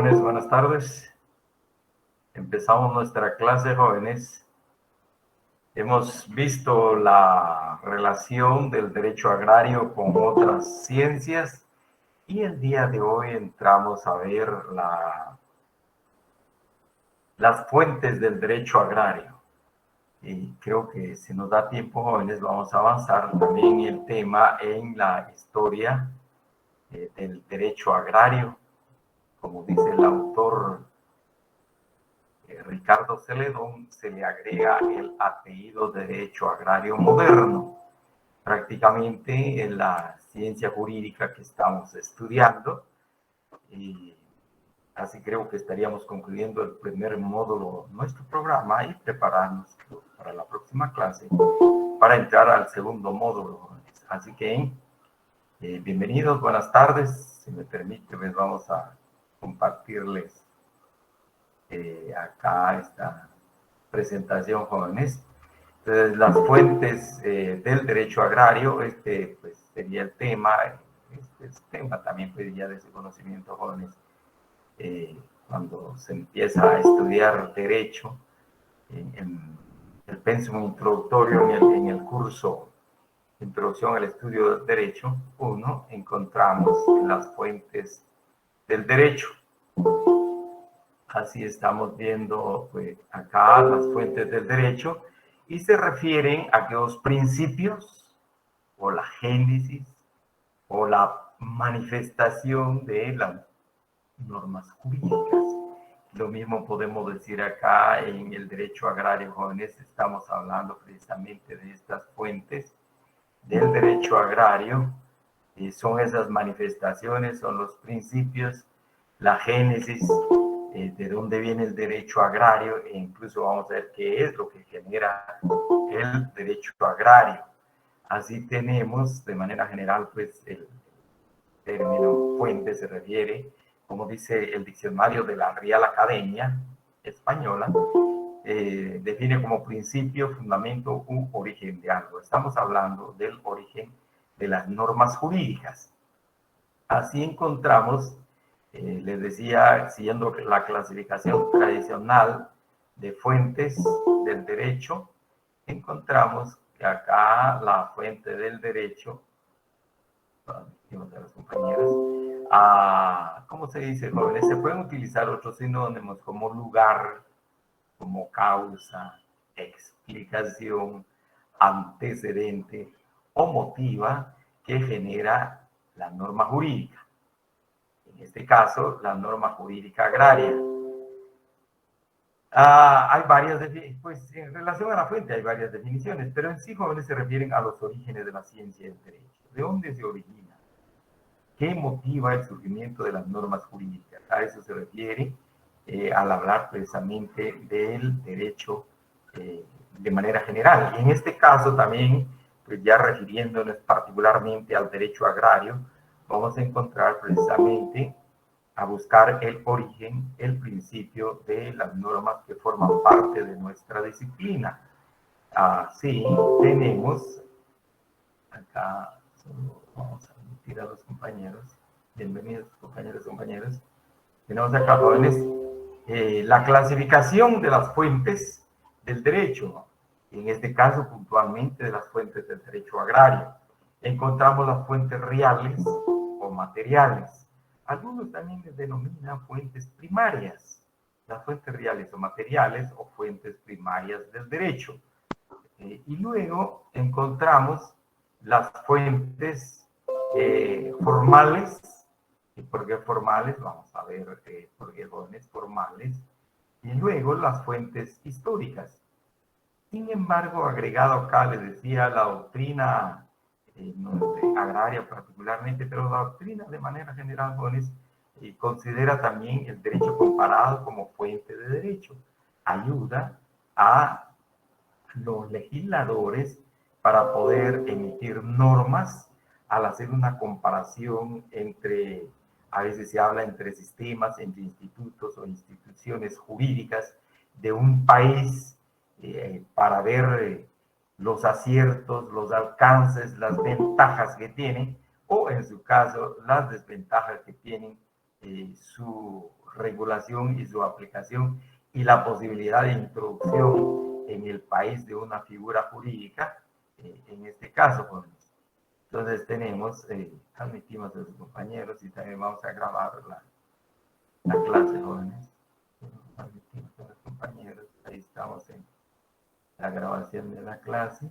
Jóvenes, buenas tardes. Empezamos nuestra clase, jóvenes. Hemos visto la relación del derecho agrario con otras ciencias y el día de hoy entramos a ver las fuentes del derecho agrario. Y creo que si nos da tiempo, jóvenes, vamos a avanzar también el tema en la historia del derecho agrario. Como dice el autor Ricardo Celedón, se le agrega el apellido derecho agrario moderno. Prácticamente en la ciencia jurídica que estamos estudiando. Y así creo que estaríamos concluyendo el primer módulo de nuestro programa y prepararnos para la próxima clase para entrar al segundo módulo. Así que bienvenidos, buenas tardes. Si me permite, pues vamos a compartirles acá esta presentación, jóvenes. Entonces, las fuentes del derecho agrario, pues, sería el tema. Este tema también pediría de ese conocimiento, jóvenes, cuando se empieza a estudiar derecho en el pensum introductorio, en el curso Introducción al Estudio del Derecho 1, encontramos las fuentes del derecho. Así estamos viendo pues, acá las fuentes del derecho y se refieren a aquellos principios o la génesis o la manifestación de las normas jurídicas. Lo mismo podemos decir acá en el derecho agrario, jóvenes, estamos hablando precisamente de estas fuentes del derecho agrario, y son esas manifestaciones, son los principios, la génesis, de dónde viene el derecho agrario, e incluso vamos a ver qué es lo que genera el derecho agrario. Así tenemos, de manera general, pues el término fuente se refiere, como dice el diccionario de la Real Academia Española, define como principio, fundamento u origen de algo. Estamos hablando del origen de las normas jurídicas. Así encontramos, les decía, siguiendo la clasificación tradicional de fuentes del derecho, encontramos que acá la fuente del derecho, de las compañeras, ¿cómo se dice, jóvenes? Se pueden utilizar otros sinónimos como lugar, como causa, explicación, antecedente o motiva que genera la norma jurídica. En este caso, la norma jurídica agraria. Hay varias, pues en relación a la fuente hay varias definiciones, pero en sí, jóvenes, se refieren a los orígenes de la ciencia del derecho. ¿De dónde se origina? ¿Qué motiva el surgimiento de las normas jurídicas? A eso se refiere al hablar precisamente del derecho de manera general. Y en este caso también, pues ya refiriéndonos particularmente al derecho agrario, vamos a encontrar precisamente a buscar el origen, el principio de las normas que forman parte de nuestra disciplina. Así tenemos, acá solo vamos a admitir a los compañeros, bienvenidos compañeros y compañeras, tenemos acá, jóvenes, la clasificación de las fuentes del derecho, en este caso puntualmente de las fuentes del derecho agrario. Encontramos las fuentes reales o materiales. Algunos también les denominan fuentes primarias, las fuentes reales o materiales o fuentes primarias del derecho. Y luego encontramos las fuentes formales. ¿Y por qué formales? Vamos a ver por qué jóvenes formales. Y luego las fuentes históricas. Sin embargo, agregado acá, les decía, la doctrina agraria particularmente, pero la doctrina de manera general, jóvenes, considera también el derecho comparado como fuente de derecho. Ayuda a los legisladores para poder emitir normas al hacer una comparación entre, a veces se habla entre sistemas, entre institutos o instituciones jurídicas de un país, para ver los aciertos, los alcances, las ventajas que tienen, o en su caso, las desventajas que tienen su regulación y su aplicación y la posibilidad de introducción en el país de una figura jurídica, en este caso, pues. Entonces tenemos, admitimos a los compañeros y también vamos a grabar la clase, jóvenes. Admitimos a los compañeros, ahí estamos en la grabación de la clase.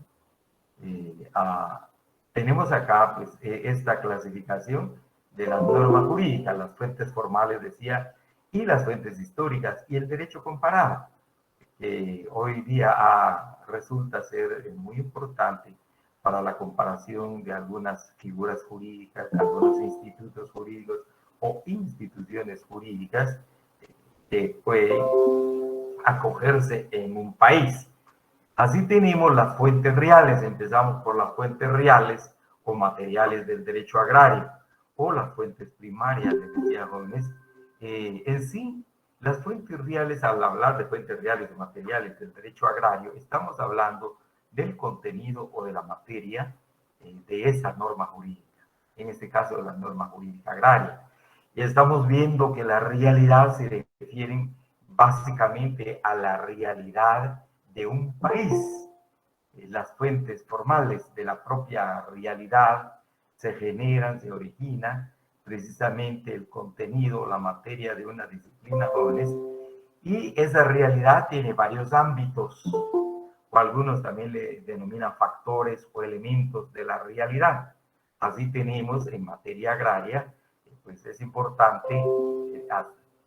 Tenemos acá pues esta clasificación de las normas jurídicas, las fuentes formales, decía, y las fuentes históricas, y el derecho comparado, que hoy día resulta ser muy importante para la comparación de algunas figuras jurídicas, de algunos institutos jurídicos o instituciones jurídicas que pueden acogerse en un país. Así tenemos las fuentes reales, empezamos por las fuentes reales o materiales del derecho agrario, o las fuentes primarias, les decía jóvenes. En sí, las fuentes reales, al hablar de fuentes reales o materiales del derecho agrario, estamos hablando del contenido o de la materia de esa norma jurídica, en este caso de la norma jurídica agraria. Y estamos viendo que la realidad se refieren básicamente a la realidad de un país. Las fuentes formales de la propia realidad se generan, se origina precisamente el contenido, la materia de una disciplina, jóvenes, y esa realidad tiene varios ámbitos, o algunos también le denominan factores o elementos de la realidad. Así tenemos en materia agraria, pues es importante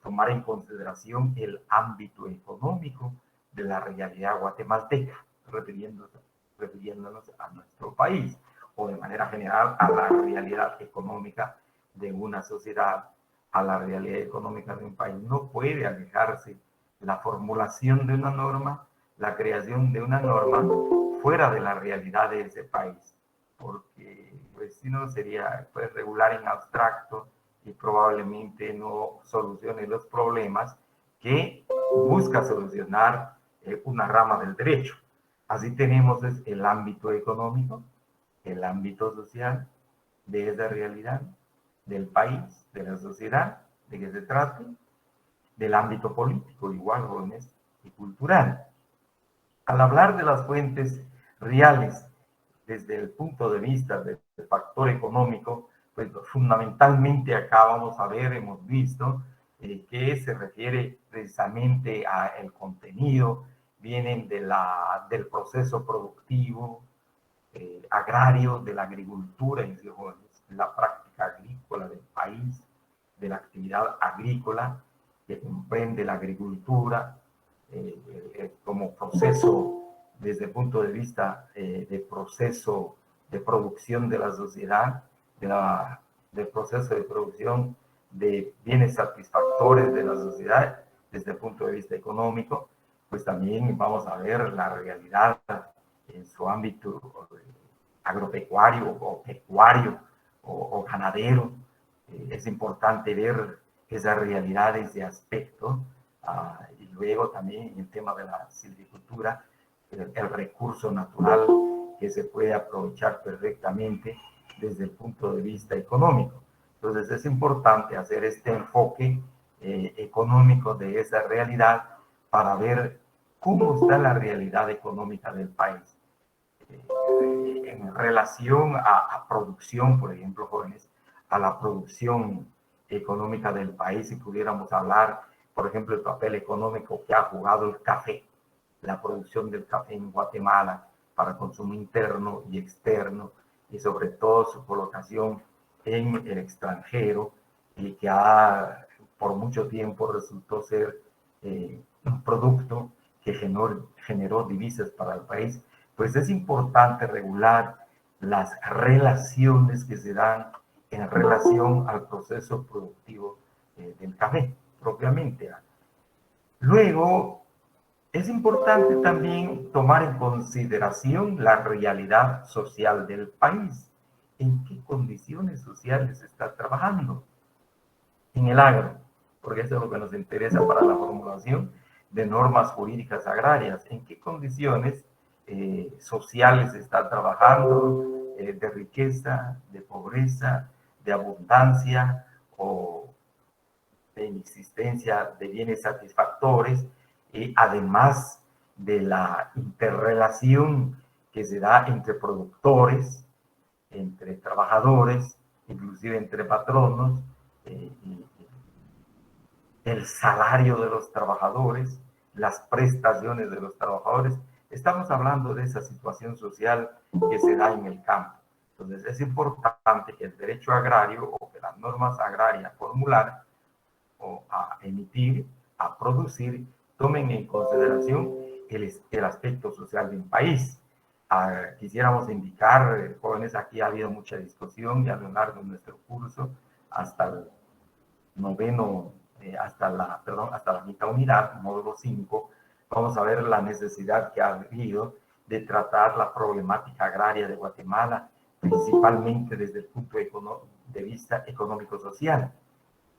tomar en consideración el ámbito económico de la realidad guatemalteca, refiriéndonos a nuestro país, o de manera general a la realidad económica de una sociedad, a la realidad económica de un país. No puede alejarse la formulación de una norma, la creación de una norma fuera de la realidad de ese país, porque pues, si no sería pues, regular en abstracto y probablemente no solucione los problemas que busca solucionar una rama del derecho. Así tenemos el ámbito económico, el ámbito social de esa realidad, del país, de la sociedad, de que se trate, del ámbito político, igual, jóvenes, y cultural. Al hablar de las fuentes reales desde el punto de vista del factor económico, pues fundamentalmente acá vamos a ver, hemos visto, que se refiere precisamente al contenido, vienen del proceso productivo, agrario, de la agricultura, en la práctica agrícola del país, de la actividad agrícola, que comprende la agricultura como proceso, desde el punto de vista de proceso de producción de la sociedad, del proceso de producción de bienes satisfactores de la sociedad, desde el punto de vista económico, pues también vamos a ver la realidad en su ámbito agropecuario o pecuario o ganadero. Es importante ver esas realidades de aspecto y luego también en el tema de la silvicultura, el recurso natural que se puede aprovechar perfectamente desde el punto de vista económico. Entonces es importante hacer este enfoque económico de esa realidad para ver cómo está la realidad económica del país. En relación a producción, por ejemplo, jóvenes, a la producción económica del país, si pudiéramos hablar, por ejemplo, el papel económico que ha jugado el café, la producción del café en Guatemala para consumo interno y externo, y sobre todo su colocación en el extranjero, y que por mucho tiempo resultó ser un producto que generó divisas para el país, pues es importante regular las relaciones que se dan en relación al proceso productivo del café, propiamente. Luego, es importante también tomar en consideración la realidad social del país. ¿En qué condiciones sociales se está trabajando en el agro? Porque eso es lo que nos interesa para la formulación de normas jurídicas agrarias. ¿En qué condiciones sociales se está trabajando, de riqueza, de pobreza, de abundancia o de inexistencia de bienes satisfactores, además de la interrelación que se da entre productores, entre trabajadores, inclusive entre patronos, el salario de los trabajadores, las prestaciones de los trabajadores. Estamos hablando de esa situación social que se da en el campo. Entonces es importante que el derecho agrario o que las normas agrarias formular o a emitir, a producir, tomen en consideración el aspecto social de un país. Quisiéramos indicar, jóvenes, aquí ha habido mucha discusión y a lo largo de nuestro curso, hasta el noveno, hasta la mitad unidad, módulo 5, vamos a ver la necesidad que ha habido de tratar la problemática agraria de Guatemala, principalmente desde el punto de vista económico-social.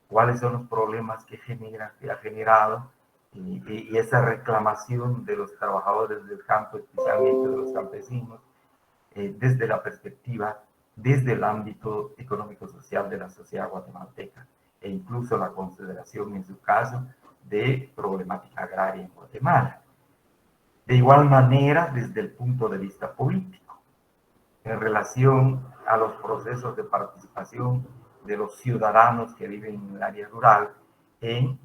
¿Cuáles son los problemas que ha generado y esa reclamación de los trabajadores del campo, especialmente de los campesinos, desde la perspectiva, desde el ámbito económico-social de la sociedad guatemalteca, e incluso la consideración, en su caso, de problemática agraria en Guatemala? De igual manera, desde el punto de vista político, en relación a los procesos de participación de los ciudadanos que viven en el área rural en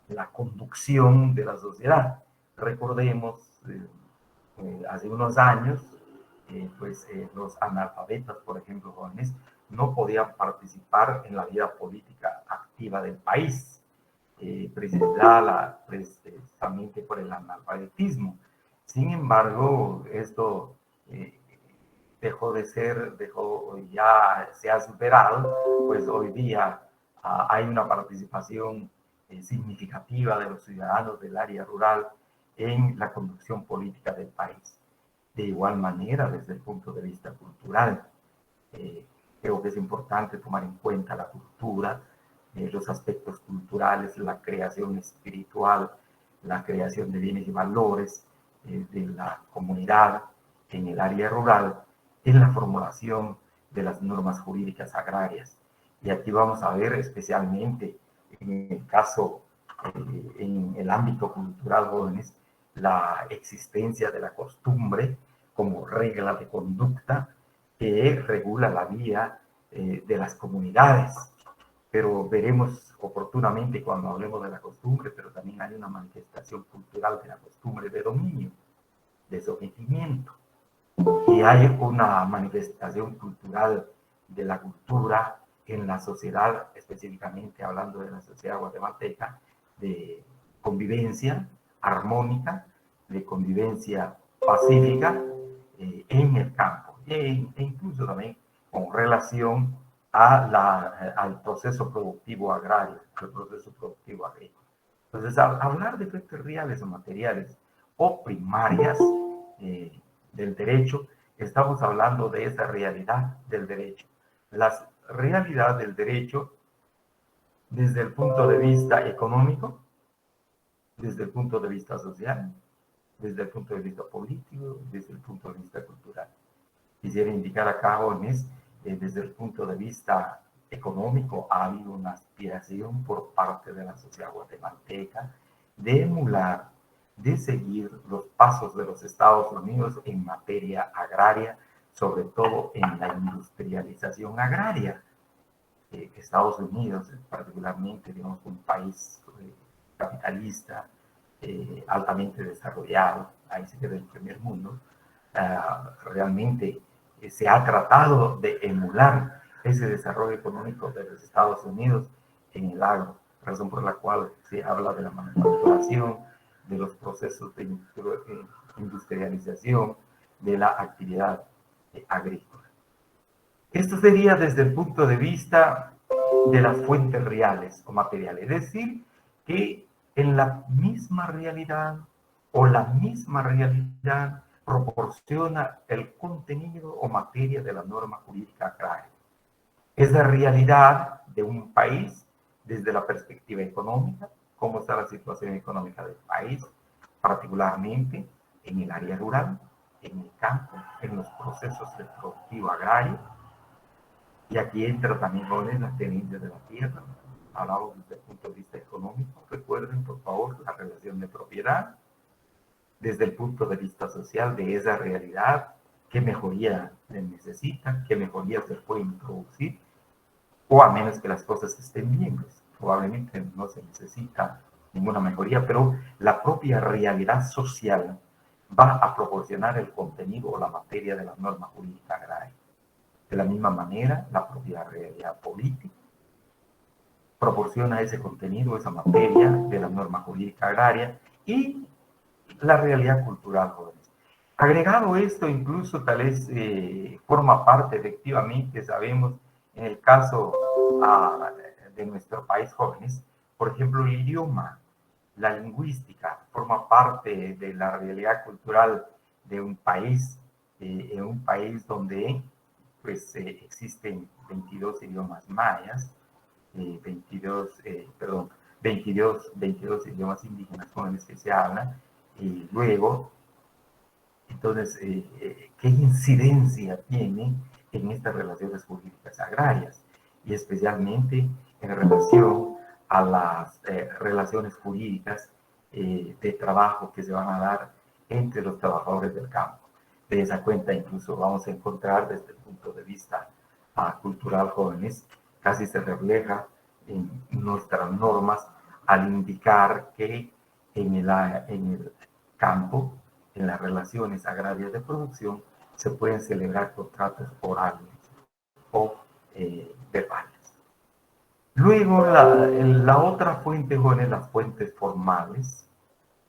la conducción de la sociedad. Recordemos, hace unos años, los analfabetas, por ejemplo, jóvenes, no podían participar en la vida política activa del país, precisamente por el analfabetismo. Sin embargo, esto ya se ha superado, pues hoy día hay una participación significativa de los ciudadanos del área rural en la conducción política del país. De igual manera, desde el punto de vista cultural, creo que es importante tomar en cuenta la cultura, los aspectos culturales, la creación espiritual, la creación de bienes y valores de la comunidad en el área rural, en la formulación de las normas jurídicas agrarias. Y aquí vamos a ver especialmente en el caso, en el ámbito cultural, jóvenes, la existencia de la costumbre como regla de conducta que regula la vida de las comunidades. Pero veremos oportunamente cuando hablemos de la costumbre, pero también hay una manifestación cultural de la costumbre de dominio, de sometimiento. Y hay una manifestación cultural de la cultura en la sociedad, específicamente hablando de la sociedad guatemalteca, de convivencia armónica, de convivencia pacífica en el campo, e incluso también con relación al proceso productivo agrario, al proceso productivo agrícola. Entonces, al hablar de efectos reales o materiales o primarias del derecho, estamos hablando de esa realidad del derecho. La realidad del derecho desde el punto de vista económico, desde el punto de vista social, desde el punto de vista político, desde el punto de vista cultural. Quisiera indicar acá, jóvenes, desde el punto de vista económico, ha habido una aspiración por parte de la sociedad guatemalteca de emular, de seguir los pasos de los Estados Unidos en materia agraria, sobre todo en la industrialización agraria. Estados Unidos, particularmente, digamos, un país capitalista, altamente desarrollado, ahí se queda el primer mundo, realmente se ha tratado de emular ese desarrollo económico de los Estados Unidos en el agro, razón por la cual se habla de la manufacturación, de los procesos de industrialización, de la actividad agrícola. Esto sería desde el punto de vista de las fuentes reales o materiales, es decir, que en la misma realidad o la misma realidad proporciona el contenido o materia de la norma jurídica agraria. Es la realidad de un país desde la perspectiva económica, cómo está la situación económica del país, particularmente en el área rural, en el campo, en los procesos del productivo agrario. Y aquí entra también, jóvenes, la tenencia de la tierra, hablamos desde el punto de vista económico. Recuerden, por favor, la relación de propiedad. Desde el punto de vista social de esa realidad, qué mejoría se necesita, qué mejoría se puede introducir, o a menos que las cosas estén bien, pues, probablemente no se necesita ninguna mejoría, pero la propia realidad social va a proporcionar el contenido o la materia de la norma jurídica agraria. De la misma manera, la propia realidad política proporciona ese contenido, esa materia de la norma jurídica agraria y la realidad cultural, jóvenes. Agregado esto, incluso tal vez forma parte, efectivamente, sabemos, en el caso de nuestro país, jóvenes, por ejemplo, el idioma, la lingüística, forma parte de la realidad cultural de en un país donde pues, existen 22 idiomas mayas, 22 idiomas indígenas con los que se hablan, y luego, entonces, ¿qué incidencia tiene en estas relaciones jurídicas agrarias? Y especialmente en relación a las relaciones jurídicas de trabajo que se van a dar entre los trabajadores del campo. De esa cuenta incluso vamos a encontrar desde el punto de vista cultural, jóvenes, casi se refleja en nuestras normas al indicar que en el campo, en las relaciones agrarias de producción, se pueden celebrar contratos orales o verbales. Luego, la otra fuente, jóvenes, las fuentes formales,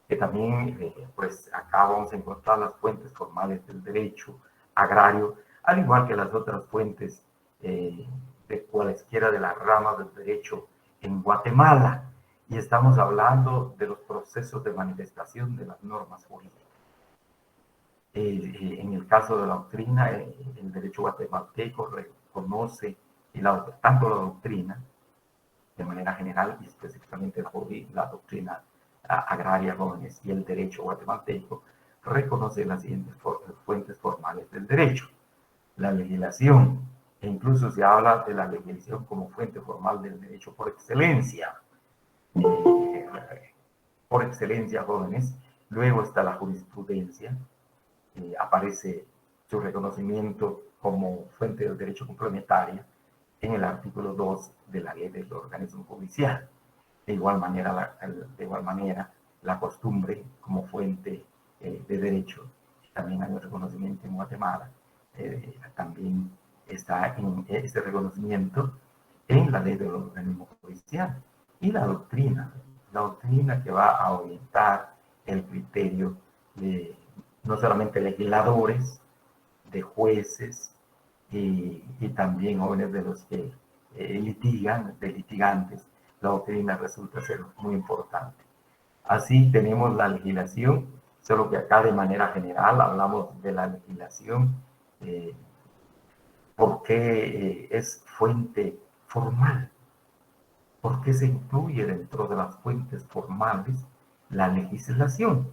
que también, pues acá vamos a encontrar las fuentes formales del derecho agrario, al igual que las otras fuentes de cualesquiera de las ramas del derecho en Guatemala. Y estamos hablando de los procesos de manifestación de las normas jurídicas. En el caso de la doctrina, el derecho guatemalteco reconoce tanto la doctrina de manera general y específicamente la doctrina agraria, jóvenes, y el derecho guatemalteco reconoce las siguientes fuentes formales del derecho. La legislación, e incluso se habla de la legislación como fuente formal del derecho por excelencia. Por excelencia, jóvenes. Luego está la jurisprudencia, aparece su reconocimiento como fuente del derecho complementaria en el artículo 2 de la ley del organismo judicial. De igual manera, la costumbre como fuente de derecho, también hay un reconocimiento en Guatemala, también está en ese reconocimiento en la ley del organismo judicial. Y la doctrina que va a orientar el criterio de no solamente legisladores, de jueces y también jóvenes de los que de litigantes. La doctrina resulta ser muy importante. Así tenemos la legislación, solo que acá de manera general hablamos de la legislación porque es fuente formal, porque se incluye dentro de las fuentes formales la legislación.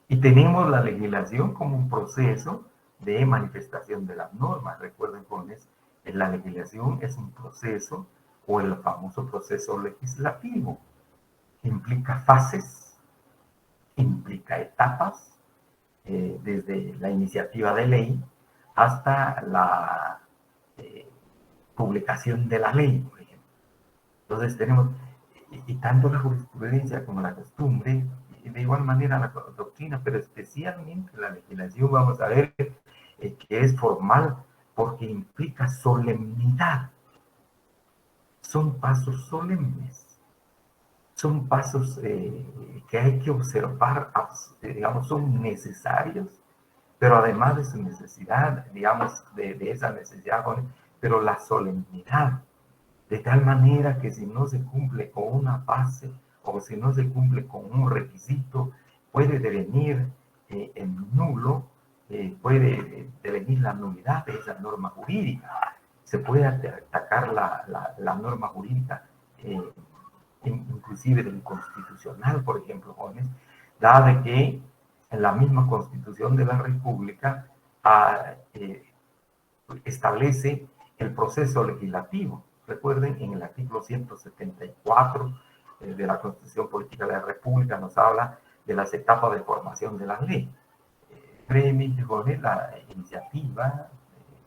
Y tenemos la legislación como un proceso de manifestación de las normas. Recuerden, jóvenes, la legislación es un proceso o el famoso proceso legislativo. Implica fases, implica etapas, desde la iniciativa de ley hasta la publicación de la ley, por ejemplo. Entonces tenemos, y tanto la jurisprudencia como la costumbre, y de igual manera la doctrina, pero especialmente la legislación, vamos a ver que es formal porque implica solemnidad. Son pasos solemnes, son pasos que hay que observar, digamos, son necesarios, pero además de su necesidad, digamos, de esa necesidad, pero la solemnidad, de tal manera que si no se cumple con una base o si no se cumple con un requisito, puede devenir en nulo, puede devenir la nulidad de esa norma jurídica. Se puede atacar la norma jurídica, inclusive del constitucional, por ejemplo, jóvenes, dado que en la misma Constitución de la República establece el proceso legislativo. Recuerden, en el artículo 174 de la Constitución Política de la República nos habla de las etapas de formación de la ley. Brevemente, Jorge, la iniciativa,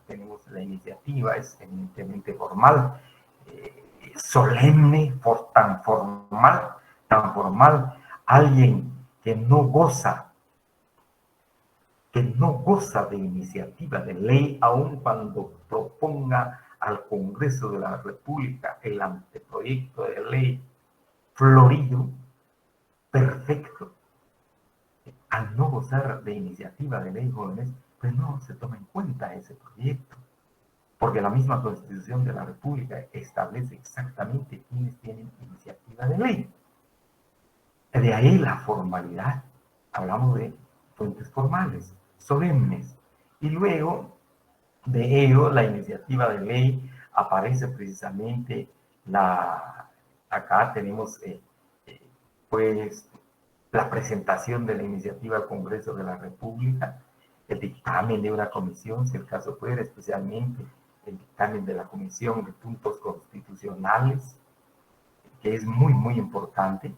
tenemos la iniciativa, es eminentemente formal, solemne, tan formal, alguien que no goza de iniciativa de ley, aun cuando proponga al Congreso de la República el anteproyecto de ley florido, perfecto, al no gozar de iniciativa de ley, jóvenes, pues no se toma en cuenta ese proyecto, porque la misma Constitución de la República establece exactamente quiénes tienen iniciativa de ley. De ahí la formalidad. Hablamos de fuentes formales, solemnes. Y luego de ello, la iniciativa de ley aparece precisamente acá tenemos pues la presentación de la iniciativa al Congreso de la República, el dictamen de una comisión, si el caso fuera, especialmente el dictamen de la Comisión de Puntos Constitucionales, que es muy, muy importante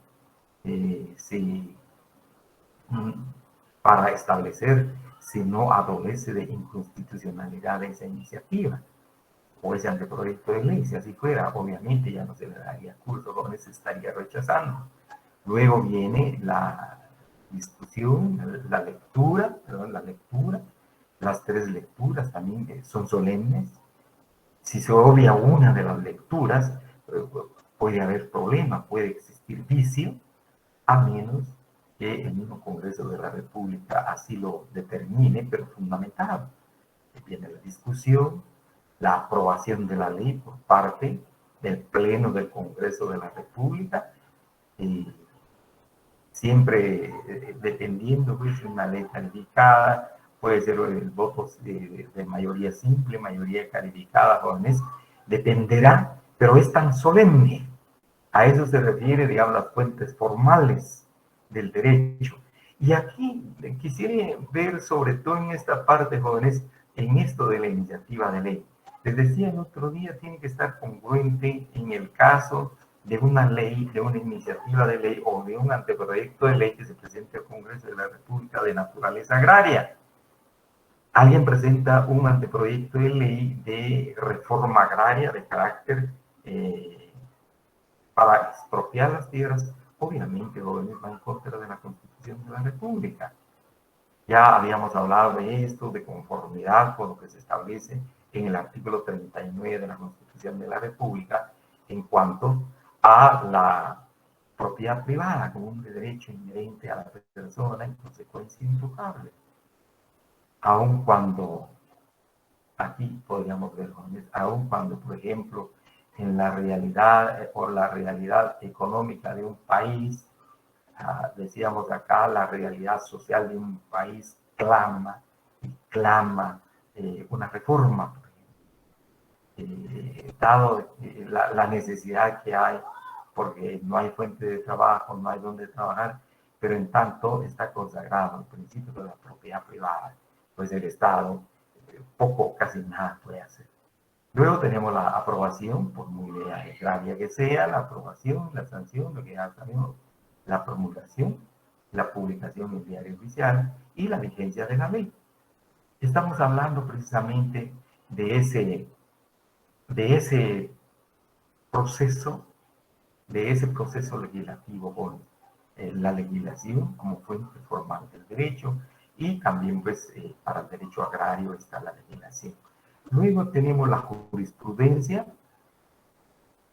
para establecer si no adolece de inconstitucionalidad esa iniciativa o ese anteproyecto de ley. Si así fuera, obviamente ya no se le daría curso, con eso estaría rechazando. Luego viene la discusión, la lectura, las tres lecturas también son solemnes. Si se obvia una de las lecturas, puede haber problema, puede existir vicio, a menos que el mismo Congreso de la República así lo determine, pero fundamentado. Viene la discusión, la aprobación de la ley por parte del Pleno del Congreso de la República, y siempre dependiendo de una ley calificada, puede ser el voto de mayoría simple, mayoría calificada, jóvenes, dependerá, pero es tan solemne. A eso se refiere, digamos, las fuentes formales del derecho. Y aquí quisiera ver sobre todo en esta parte, jóvenes, en esto de la iniciativa de ley. Les decía el otro día, tiene que estar congruente en el caso de una ley, de una iniciativa de ley o de un anteproyecto de ley que se presente al Congreso de la República de naturaleza agraria. Alguien presenta un anteproyecto de ley de reforma agraria de carácter para expropiar las tierras, obviamente, jóvenes, va en contra de la Constitución de la República. Ya habíamos hablado de esto, de conformidad con lo que se establece en el artículo 39 de la Constitución de la República en cuanto a la propiedad privada como un derecho inherente a la persona en consecuencia intocable. Aun cuando, aquí podríamos ver, jóvenes, aun cuando, por ejemplo, en la realidad o la realidad económica de un país, decíamos acá, la realidad social de un país clama una reforma, dado la necesidad que hay, porque no hay fuente de trabajo, no hay donde trabajar, pero en tanto está consagrado el principio de la propiedad privada, pues el Estado poco, casi nada puede hacer. Luego tenemos la aprobación, por muy grave que sea, la aprobación, la sanción, lo que ya sabemos, la promulgación, la publicación en el diario oficial y la vigencia de la ley. Estamos hablando precisamente de ese proceso legislativo con la legislación como fuente formal del derecho y también pues para el derecho agrario está la legislación. Luego tenemos la jurisprudencia.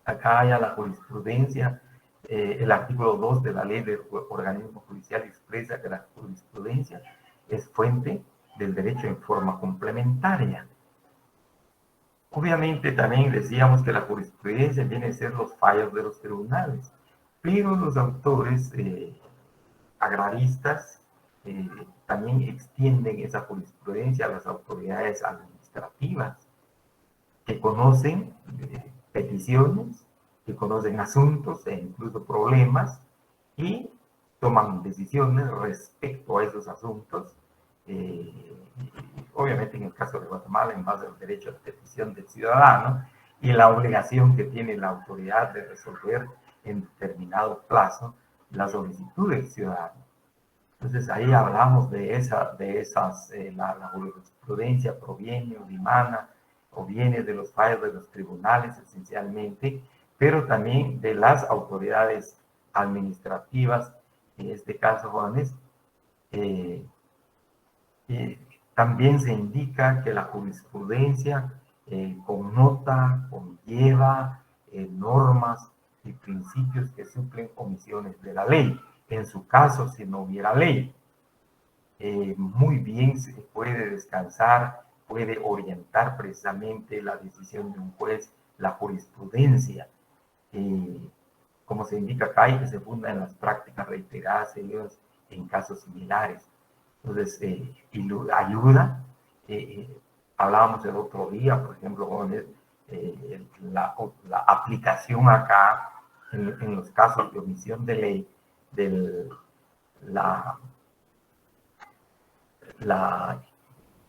Acá hay la jurisprudencia, el artículo 2 de la ley del organismo judicial expresa que la jurisprudencia es fuente del derecho en forma complementaria. Obviamente también decíamos que la jurisprudencia viene a ser los fallos de los tribunales, pero los autores agraristas también extienden esa jurisprudencia a las autoridades administrativas que conocen peticiones, que conocen asuntos e incluso problemas y toman decisiones respecto a esos asuntos. Obviamente en el caso de Guatemala, en base al derecho a la petición del ciudadano, y la obligación que tiene la autoridad de resolver en determinado plazo la solicitud del ciudadano. Entonces ahí hablamos de esas, la jurisprudencia proviene o dimana o viene de los fallos de los tribunales esencialmente, pero también de las autoridades administrativas, en este caso, jóvenes. También se indica que la jurisprudencia connota, conlleva normas y principios que suplen omisiones de la ley. En su caso, si no hubiera ley, muy bien se puede descansar, puede orientar precisamente la decisión de un juez, la jurisprudencia, como se indica acá, y que se funda en las prácticas reiteradas en casos similares. Entonces, ayuda. Hablábamos el otro día, por ejemplo, con la aplicación acá en los casos de omisión de ley,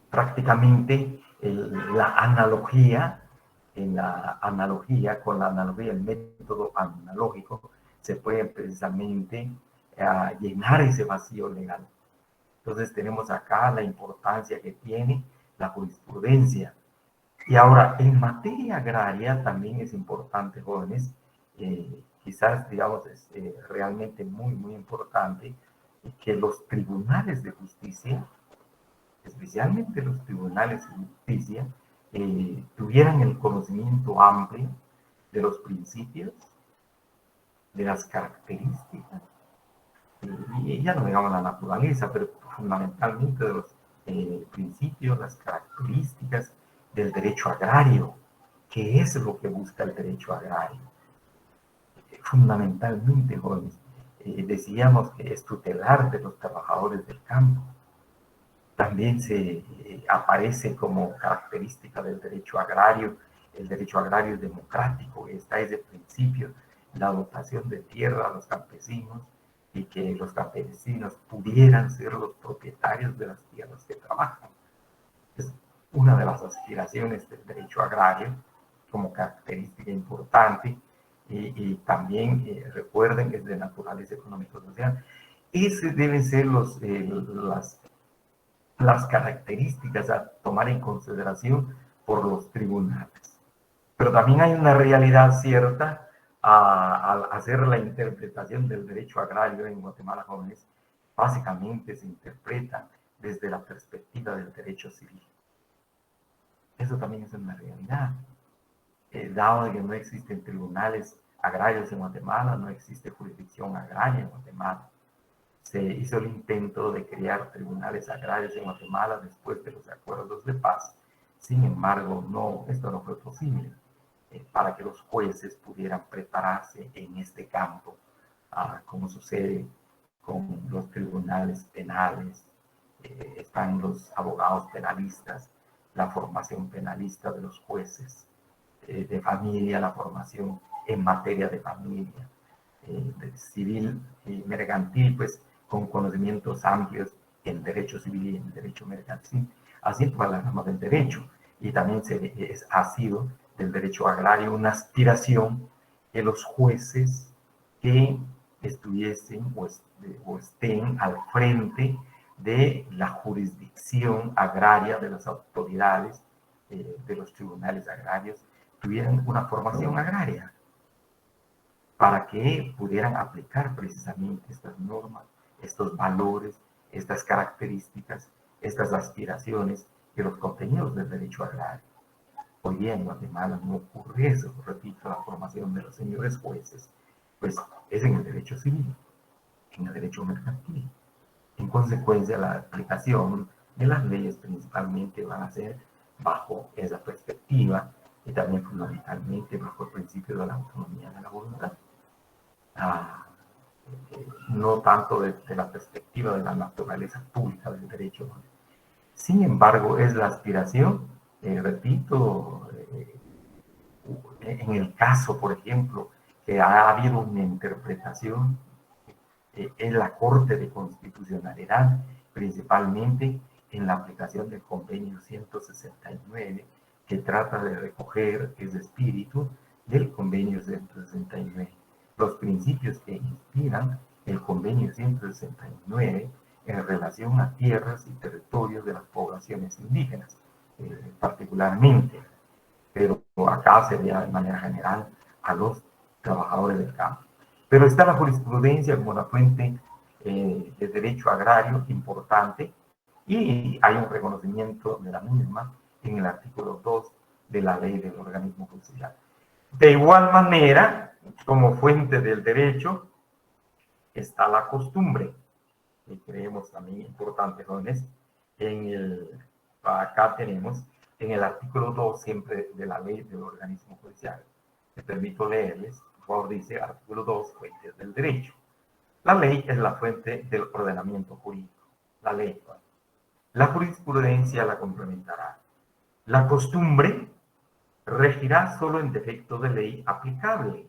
prácticamente la analogía, con la analogía, el método analógico, se puede precisamente llenar ese vacío legal. Entonces tenemos acá la importancia que tiene la jurisprudencia. Y ahora, en materia agraria también es importante, jóvenes, quizás, digamos, es realmente muy, muy importante que los tribunales de justicia, especialmente los tribunales de justicia, tuvieran el conocimiento amplio de los principios, de las características, y ya no digamos la naturaleza, pero fundamentalmente de los principios, las características del derecho agrario. ¿Qué es lo que busca el derecho agrario? Fundamentalmente, jóvenes, decíamos que es tutelar de los trabajadores del campo. También se aparece como característica del derecho agrario, el derecho agrario es democrático, está desde el principio la dotación de tierra a los campesinos y que los campesinos pudieran ser los propietarios de las tierras que trabajan. Es una de las aspiraciones del derecho agrario como característica importante y también recuerden que es de naturaleza económico-social. Ese deben ser las características a tomar en consideración por los tribunales. Pero también hay una realidad cierta al hacer la interpretación del derecho agrario en Guatemala, jóvenes, básicamente se interpreta desde la perspectiva del derecho civil. Eso también es una realidad. Dado que no existen tribunales agrarios en Guatemala, no existe jurisdicción agraria en Guatemala. Se hizo el intento de crear tribunales agrarios en Guatemala después de los acuerdos de paz. Sin embargo, esto no fue posible para que los jueces pudieran prepararse en este campo, como sucede con los tribunales penales. Están los abogados penalistas, la formación penalista de los jueces de familia, la formación en materia de familia, de civil y mercantil, pues con conocimientos amplios en derecho civil y en derecho mercantil, así todas las ramas del derecho. Y también ha sido del derecho agrario una aspiración que los jueces que estuviesen o estén al frente de la jurisdicción agraria de las autoridades de los tribunales agrarios tuvieran una formación agraria para que pudieran aplicar precisamente estas normas, estos valores, estas características, estas aspiraciones y los contenidos del derecho agrario. Hoy día en Guatemala no ocurre eso, repito, la formación de los señores jueces, pues es en el derecho civil, en el derecho mercantil. En consecuencia, la aplicación de las leyes principalmente van a ser bajo esa perspectiva y también fundamentalmente bajo el principio de la autonomía de la voluntad. No tanto desde la perspectiva de la naturaleza pública del derecho. Sin embargo, es la aspiración, repito, en el caso, por ejemplo, que ha habido una interpretación en la Corte de Constitucionalidad, principalmente en la aplicación del convenio 169, que trata de recoger ese espíritu del Convenio 169, los principios que inspiran el Convenio 169 en relación a tierras y territorios de las poblaciones indígenas, particularmente, pero acá sería de manera general a los trabajadores del campo. Pero está la jurisprudencia como una fuente de derecho agrario importante y hay un reconocimiento de la misma en el artículo 2 de la ley del organismo judicial. De igual manera, como fuente del derecho, está la costumbre, que creemos también importante, jóvenes. Acá tenemos en el artículo 2 siempre de la ley del organismo judicial. Me permito leerles, por favor, dice artículo 2, fuentes del derecho. La ley es la fuente del ordenamiento jurídico. La ley. La jurisprudencia la complementará. La costumbre regirá solo en defecto de ley aplicable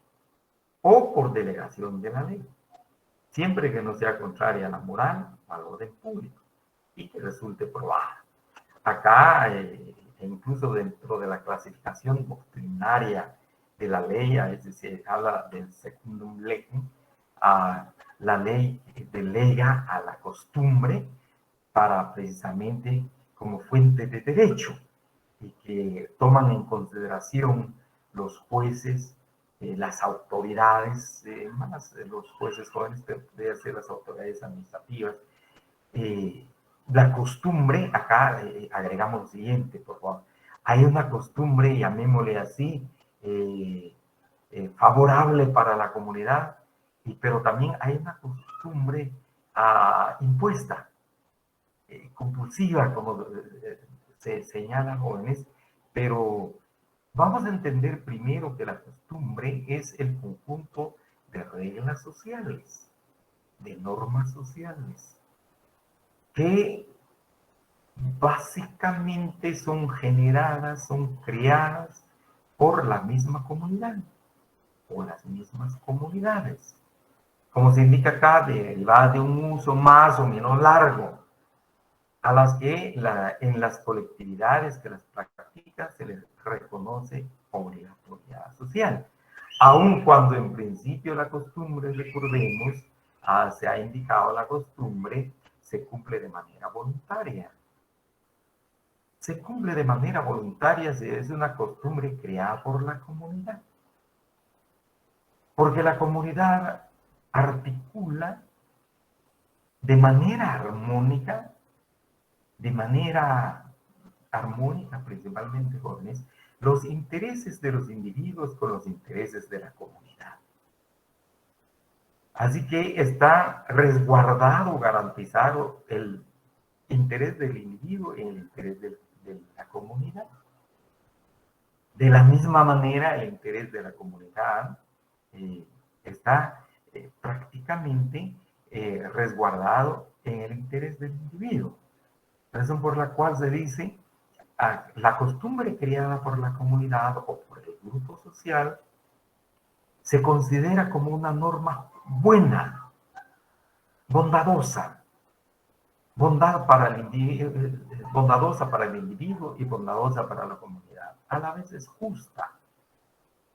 o por delegación de la ley, siempre que no sea contraria a la moral o al orden público y que resulte probada. Acá, incluso dentro de la clasificación doctrinaria de la ley, a veces se habla del secundum legem, la ley delega a la costumbre para precisamente como fuente de derecho y que toman en consideración los jueces, las autoridades, más los jueces jóvenes, pero podría ser las autoridades administrativas. La costumbre, acá agregamos lo siguiente, por favor. Hay una costumbre, llamémosle así, favorable para la comunidad, pero también hay una costumbre impuesta, compulsiva, como se señala, jóvenes, pero vamos a entender primero que la costumbre es el conjunto de reglas sociales, de normas sociales, que básicamente son generadas, son creadas por la misma comunidad o las mismas comunidades. Como se indica acá, derivadas de un uso más o menos largo, a las que en las colectividades que las practican se les reconoce obligatoriedad social. Aun cuando en principio la costumbre, recordemos, se ha indicado la costumbre, se cumple de manera voluntaria. Se cumple de manera voluntaria si es una costumbre creada por la comunidad. Porque la comunidad articula de manera armónica, principalmente jóvenes, los intereses de los individuos con los intereses de la comunidad. Así que está resguardado, garantizado el interés del individuo y el interés de la comunidad. De la misma manera, el interés de la comunidad está prácticamente resguardado en el interés del individuo. Razón por la cual se dice la costumbre creada por la comunidad o por el grupo social se considera como una norma buena, bondadosa, bondadosa para el individuo y bondadosa para la comunidad. A la vez es justa,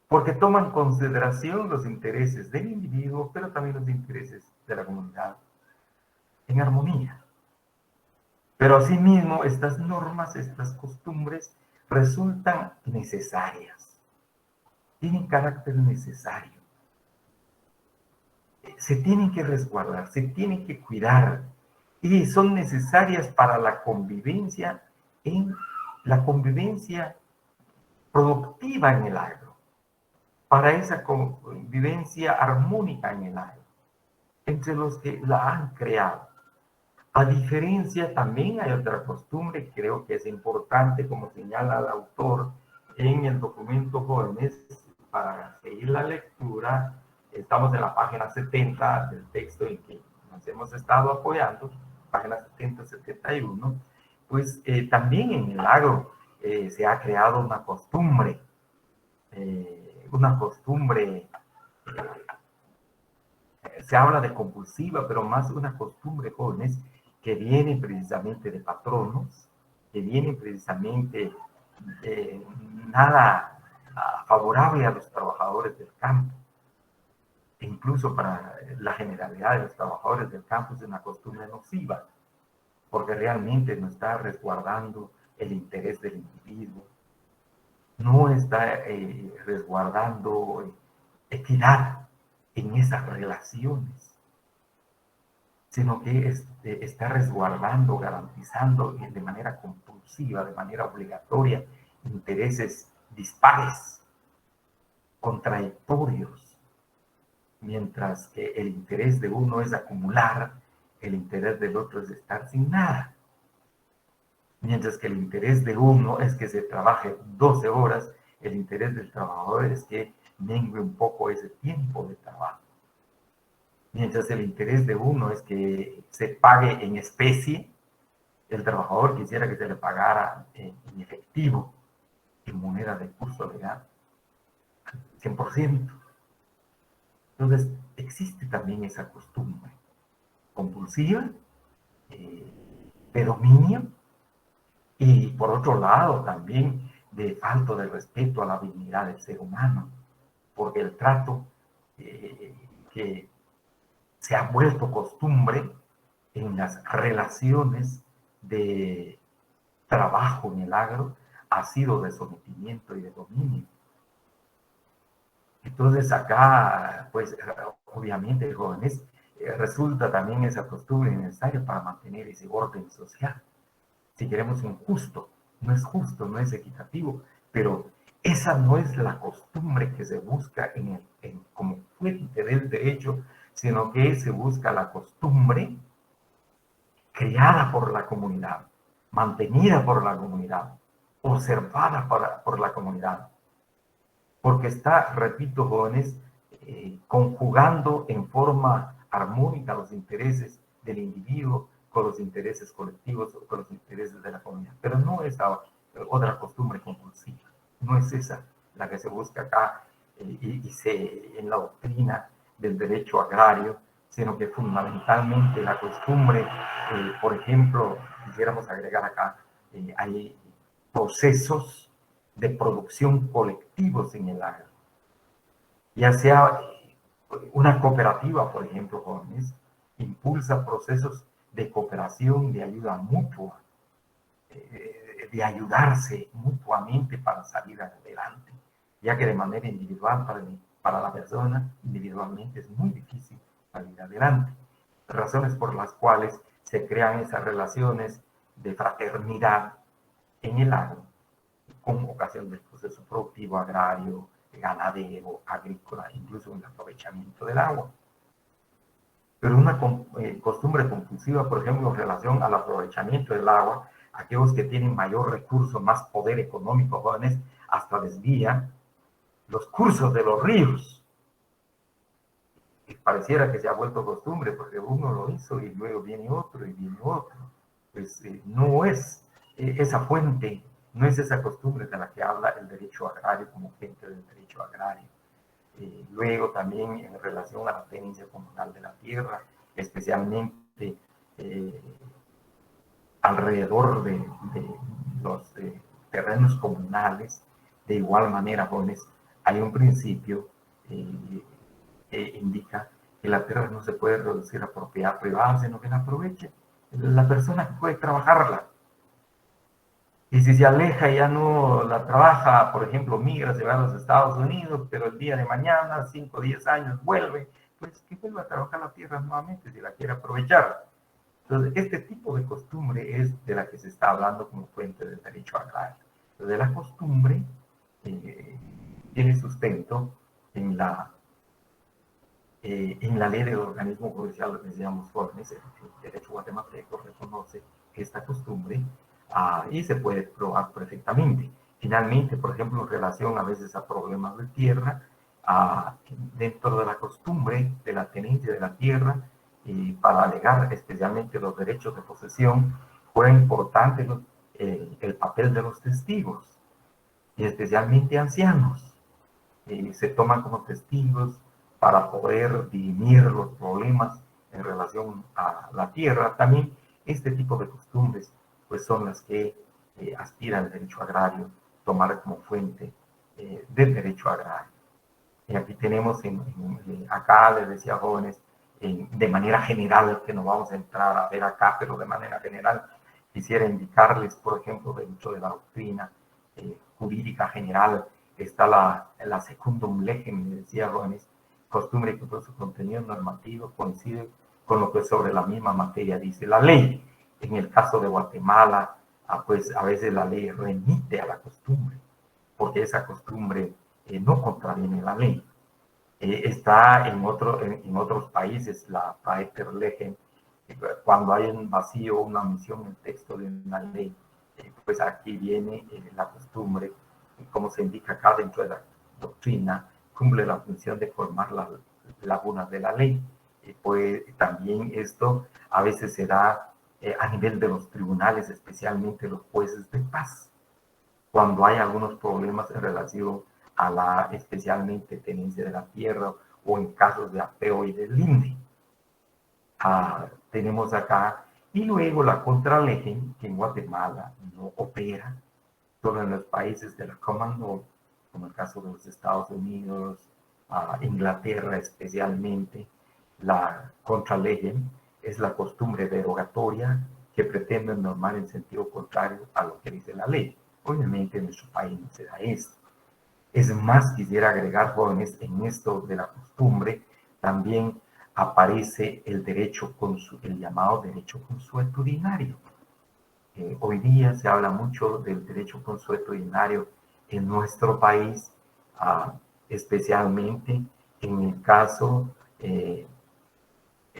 porque toma en consideración los intereses del individuo, pero también los intereses de la comunidad en armonía. Pero asimismo, estas normas, estas costumbres resultan necesarias, tienen carácter necesario. Se tienen que resguardar, se tienen que cuidar y son necesarias para la convivencia productiva en el agro, para esa convivencia armónica en el agro, entre los que la han creado. A diferencia, también hay otra costumbre, creo que es importante, como señala el autor en el documento Jóvenes, para seguir la lectura. Estamos en la página 70 del texto en que nos hemos estado apoyando, página 70-71, pues también en el agro se ha creado una costumbre, se habla de compulsiva, pero más una costumbre, jóvenes, que viene precisamente de patronos, que viene precisamente nada favorable a los trabajadores del campo. E incluso para la generalidad de los trabajadores del campo es una costumbre nociva, porque realmente no está resguardando el interés del individuo, no está resguardando equidad en esas relaciones, sino que está resguardando, garantizando de manera compulsiva, de manera obligatoria, intereses dispares, contradictorios, mientras que el interés de uno es acumular, el interés del otro es estar sin nada. Mientras que el interés de uno es que se trabaje 12 horas, el interés del trabajador es que mengue un poco ese tiempo de trabajo. Mientras el interés de uno es que se pague en especie, el trabajador quisiera que se le pagara en efectivo, en moneda de curso legal, 100%. Entonces, existe también esa costumbre compulsiva, de dominio, y por otro lado también de falta de respeto a la dignidad del ser humano, porque el trato que se ha vuelto costumbre en las relaciones de trabajo en el agro ha sido de sometimiento y de dominio. Entonces acá, pues obviamente, jóvenes, resulta también esa costumbre necesaria para mantener ese orden social. Si queremos un justo, no es equitativo, pero esa no es la costumbre que se busca como fuente del derecho, sino que se busca la costumbre creada por la comunidad, mantenida por la comunidad, observada por la comunidad, porque está, repito, jóvenes, conjugando en forma armónica los intereses del individuo con los intereses colectivos o con los intereses de la comunidad. Pero no es otra costumbre compulsiva, no es esa la que se busca acá en la doctrina del derecho agrario, sino que fundamentalmente la costumbre, por ejemplo, quisiéramos agregar acá, hay procesos de producción colectivos en el agro. Ya sea una cooperativa, por ejemplo, jóvenes, impulsa procesos de cooperación, de ayuda mutua, de ayudarse mutuamente para salir adelante, ya que de manera individual para la persona individualmente es muy difícil salir adelante. Razones por las cuales se crean esas relaciones de fraternidad en el agro, con ocasión del proceso productivo agrario, ganadero, agrícola, incluso en el aprovechamiento del agua. Pero una costumbre compulsiva, por ejemplo, en relación al aprovechamiento del agua, aquellos que tienen mayor recurso, más poder económico, jóvenes, hasta desvían los cursos de los ríos. Y pareciera que se ha vuelto costumbre, porque uno lo hizo y luego viene otro y viene otro. Pues no es esa fuente, no es esa costumbre de la que habla el derecho agrario como fuente del derecho agrario. Luego también en relación a la tenencia comunal de la tierra, especialmente alrededor de los terrenos comunales, de igual manera, jóvenes, hay un principio que indica que la tierra no se puede reducir a propiedad privada, sino que la aproveche la persona que puede trabajarla. Y si se aleja y ya no la trabaja, por ejemplo, migra, se va a los Estados Unidos, pero el día de mañana, 5 o 10 años, vuelve, pues que vuelva a trabajar la tierra nuevamente si la quiere aprovechar. Entonces, este tipo de costumbre es de la que se está hablando como fuente del derecho agrario. Entonces, la costumbre tiene sustento en la ley del organismo judicial, lo que decíamos, jóvenes, el derecho guatemalteco reconoce esta costumbre y se puede probar perfectamente. Finalmente, por ejemplo, en relación a veces a problemas de tierra, dentro de la costumbre de la tenencia de la tierra, para alegar especialmente los derechos de posesión, fue importante el papel de los testigos, y especialmente ancianos. Se toman como testigos para poder dirimir los problemas en relación a la tierra. También este tipo de costumbres pues son las que aspira el derecho agrario tomar como fuente del derecho agrario. Y aquí tenemos, acá les decía jóvenes, de manera general, que no vamos a entrar a ver acá, pero de manera general quisiera indicarles, por ejemplo, dentro de la doctrina jurídica general, está la secundum legem, les decía jóvenes, costumbre que por su contenido normativo coincide con lo que sobre la misma materia dice la ley. En el caso de Guatemala, pues a veces la ley remite a la costumbre, porque esa costumbre no contraviene la ley. Está en otros países la praeter legem, cuando hay un vacío, una omisión en el texto de una ley, pues aquí viene la costumbre, como se indica acá dentro de la doctrina, cumple la función de formar las lagunas de la ley. Pues también esto a veces se da a nivel de los tribunales, especialmente los jueces de paz, cuando hay algunos problemas en relación a la especialmente tenencia de la tierra o en casos de apeo y de linde. Tenemos acá, y luego la contraley, que en Guatemala no opera, solo en los países de la Common Law, como el caso de los Estados Unidos, Inglaterra especialmente. La contraley es la costumbre derogatoria que pretende normar en sentido contrario a lo que dice la ley. Obviamente en nuestro país no se da esto. Es más, quisiera agregar, jóvenes, en esto de la costumbre, también aparece el derecho, el llamado derecho consuetudinario. Hoy día se habla mucho del derecho consuetudinario en nuestro país, especialmente en el caso,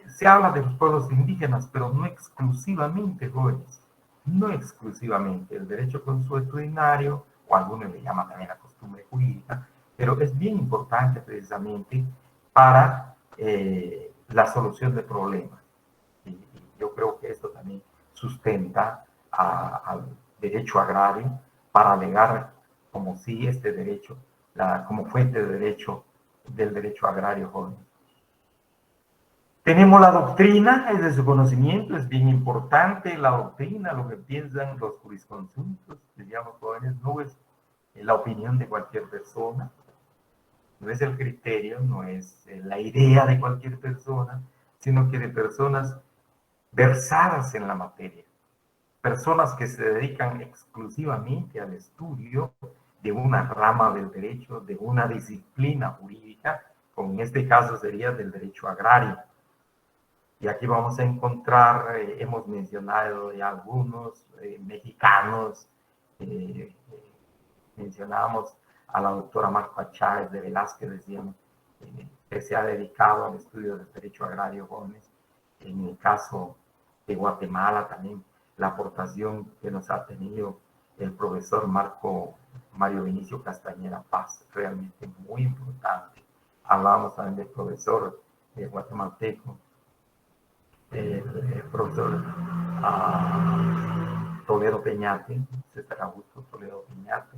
se habla de los pueblos indígenas, pero no exclusivamente, jóvenes, no exclusivamente. El derecho consuetudinario, o algunos le llaman también la costumbre jurídica, pero es bien importante precisamente para la solución de problemas. Y yo creo que esto también sustenta al derecho agrario para alegar como si este derecho, como fuente de derecho del derecho agrario, joven. Tenemos la doctrina, es de su conocimiento, es bien importante la doctrina, lo que piensan los jurisconsultos, digamos, jóvenes, no es la opinión de cualquier persona, no es el criterio, no es la idea de cualquier persona, sino que de personas versadas en la materia, personas que se dedican exclusivamente al estudio de una rama del derecho, de una disciplina jurídica, como en este caso sería del derecho agrario. Y aquí vamos a encontrar, hemos mencionado ya algunos mexicanos, mencionamos a la doctora Marta Chávez de Velázquez, decíamos, que se ha dedicado al estudio del derecho agrario jóvenes. En el caso de Guatemala también, la aportación que nos ha tenido el profesor Mario Vinicio Castañeda Paz, realmente muy importante. Hablábamos también del profesor guatemalteco, el profesor Toledo Peñate, César Augusto Toledo Peñate,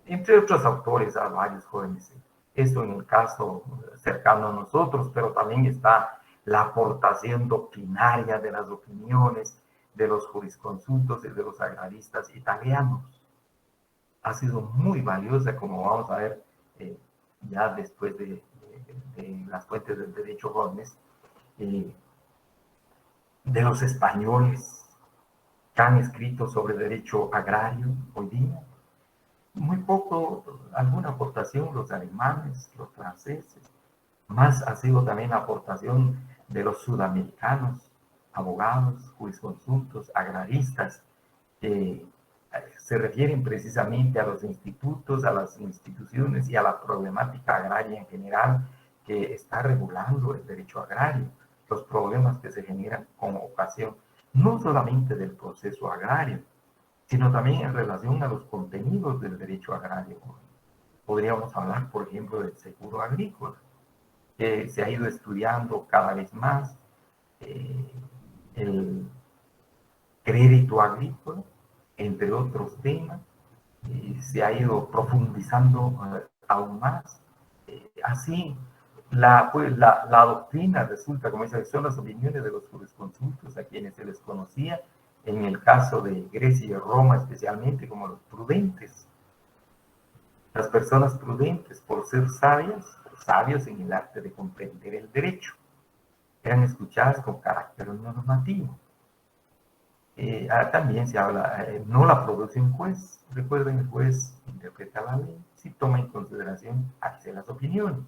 entre otros autores, a varios jóvenes. Esto en el caso cercano a nosotros, pero también está la aportación doctrinaria de las opiniones de los jurisconsultos y de los agraristas italianos. Ha sido muy valiosa, como vamos a ver ya después de las fuentes del derecho jóvenes, de los españoles que han escrito sobre derecho agrario hoy día. Muy poco, alguna aportación los alemanes, los franceses, más ha sido también la aportación de los sudamericanos, abogados, jurisconsultos, agraristas, que se refieren precisamente a los institutos, a las instituciones y a la problemática agraria en general que está regulando el derecho agrario, los problemas que se generan con ocasión no solamente del proceso agrario, sino también en relación a los contenidos del derecho agrario. Podríamos hablar, por ejemplo, del seguro agrícola, que se ha ido estudiando cada vez más, el crédito agrícola, entre otros temas, se ha ido profundizando aún más. Así, la doctrina resulta, como dice, son las opiniones de los jurisconsultos a quienes se les conocía en el caso de Grecia y Roma especialmente, como los prudentes. Las personas prudentes, por ser sabias, sabios en el arte de comprender el derecho, eran escuchadas con carácter normativo. También se habla, no la produce un juez. Recuerden, el juez interpreta la ley, si toma en consideración hace las opiniones,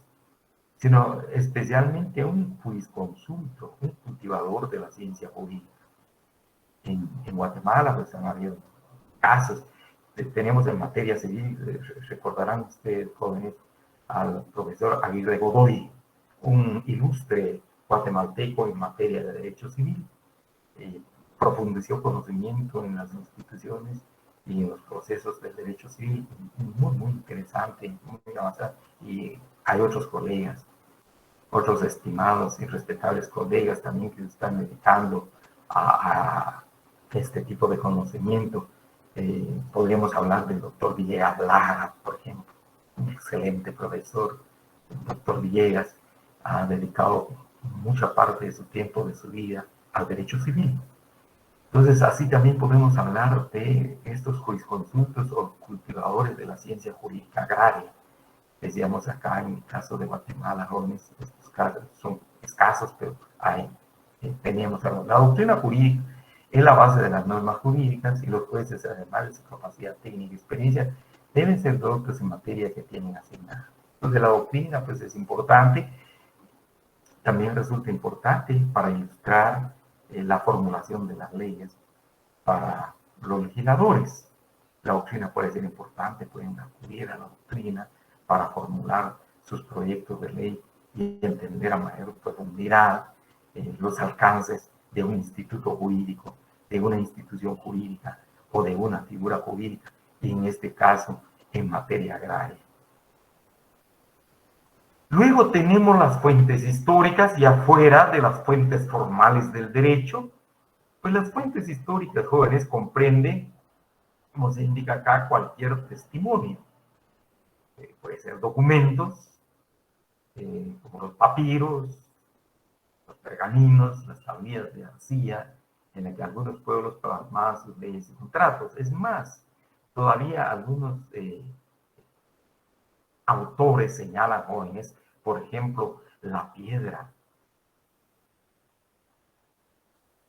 sino especialmente un jurisconsulto, un cultivador de la ciencia jurídica. En Guatemala pues han habido casos. Tenemos en materia civil, recordarán ustedes, jóvenes, al profesor Aguirre Godoy, un ilustre guatemalteco en materia de derecho civil. Profundizó conocimiento en las instituciones y en los procesos del derecho civil, muy, muy interesante, muy avanzado. Y hay otros colegas, otros estimados y respetables colegas también que se están dedicando a este tipo de conocimiento. Podríamos hablar del doctor Villegas Lara, por ejemplo, un excelente profesor. El doctor Villegas ha dedicado mucha parte de su tiempo, de su vida, al derecho civil. Entonces, así también podemos hablar de estos jurisconsultos o cultivadores de la ciencia jurídica agraria. Decíamos acá en el caso de Guatemala, jóvenes, estos casos son escasos, pero hay. Teníamos la doctrina jurídica es la base de las normas jurídicas y los jueces, además de su capacidad técnica y experiencia, deben ser doctos en materia que tienen asignada. Entonces, la doctrina pues es importante, también resulta importante para ilustrar la formulación de las leyes para los legisladores. La doctrina puede ser importante, pueden acudir a la doctrina para formular sus proyectos de ley y entender a mayor profundidad los alcances de un instituto jurídico, de una institución jurídica o de una figura jurídica, y en este caso en materia agraria. Luego tenemos las fuentes históricas y afuera de las fuentes formales del derecho, pues las fuentes históricas, jóvenes, comprenden, como se indica acá, cualquier testimonio. Puede ser documentos, como los papiros, los pergaminos, las tablillas de arcilla, en las que algunos pueblos plasmaban sus leyes y contratos. Es más, todavía algunos autores señalan, jóvenes, por ejemplo, la piedra,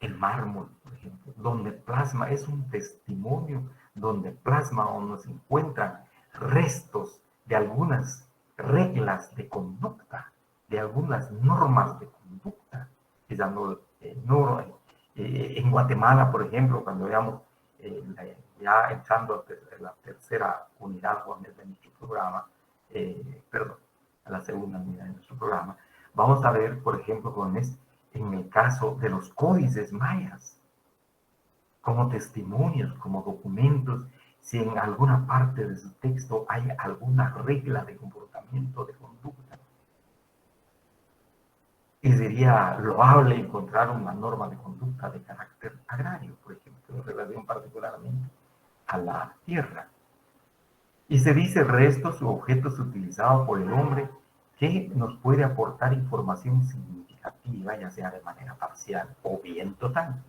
el mármol, por ejemplo, donde plasma, es un testimonio, donde plasma o nos encuentran restos de algunas reglas de conducta, de algunas normas de conducta. En Guatemala, por ejemplo, cuando veamos ya entrando a la tercera unidad de nuestro programa, perdón, a la segunda unidad de nuestro programa, vamos a ver, por ejemplo, jóvenes, en el caso de los códices mayas, como testimonios, como documentos, si en alguna parte de su texto hay alguna regla de comportamiento, de conducta. Y sería loable encontrar una norma de conducta de carácter agrario, por ejemplo, en relación particularmente a la tierra. Y se dice restos u objetos utilizados por el hombre que nos puede aportar información significativa, ya sea de manera parcial o bien total,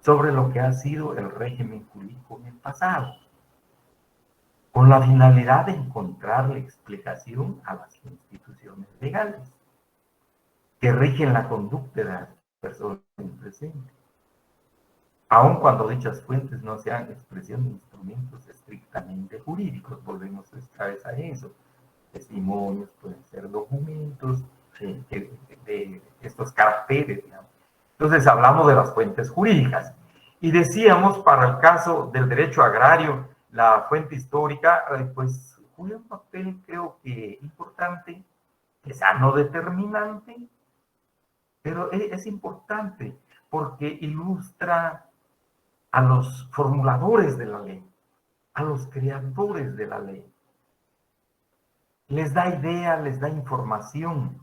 sobre lo que ha sido el régimen jurídico en el pasado, con la finalidad de encontrarle explicación a las instituciones legales que rigen la conducta de las personas en presente, aun cuando dichas fuentes no sean expresión de instrumentos estrictamente jurídicos. Volvemos otra vez a eso. Testimonios, pueden ser documentos de estos caracteres, digamos. Entonces hablamos de las fuentes jurídicas. Y decíamos, para el caso del derecho agrario, la fuente histórica, pues juega un papel, creo que importante, quizá no determinante, pero es importante porque ilustra a los formuladores de la ley, a los creadores de la ley. Les da idea, les da información,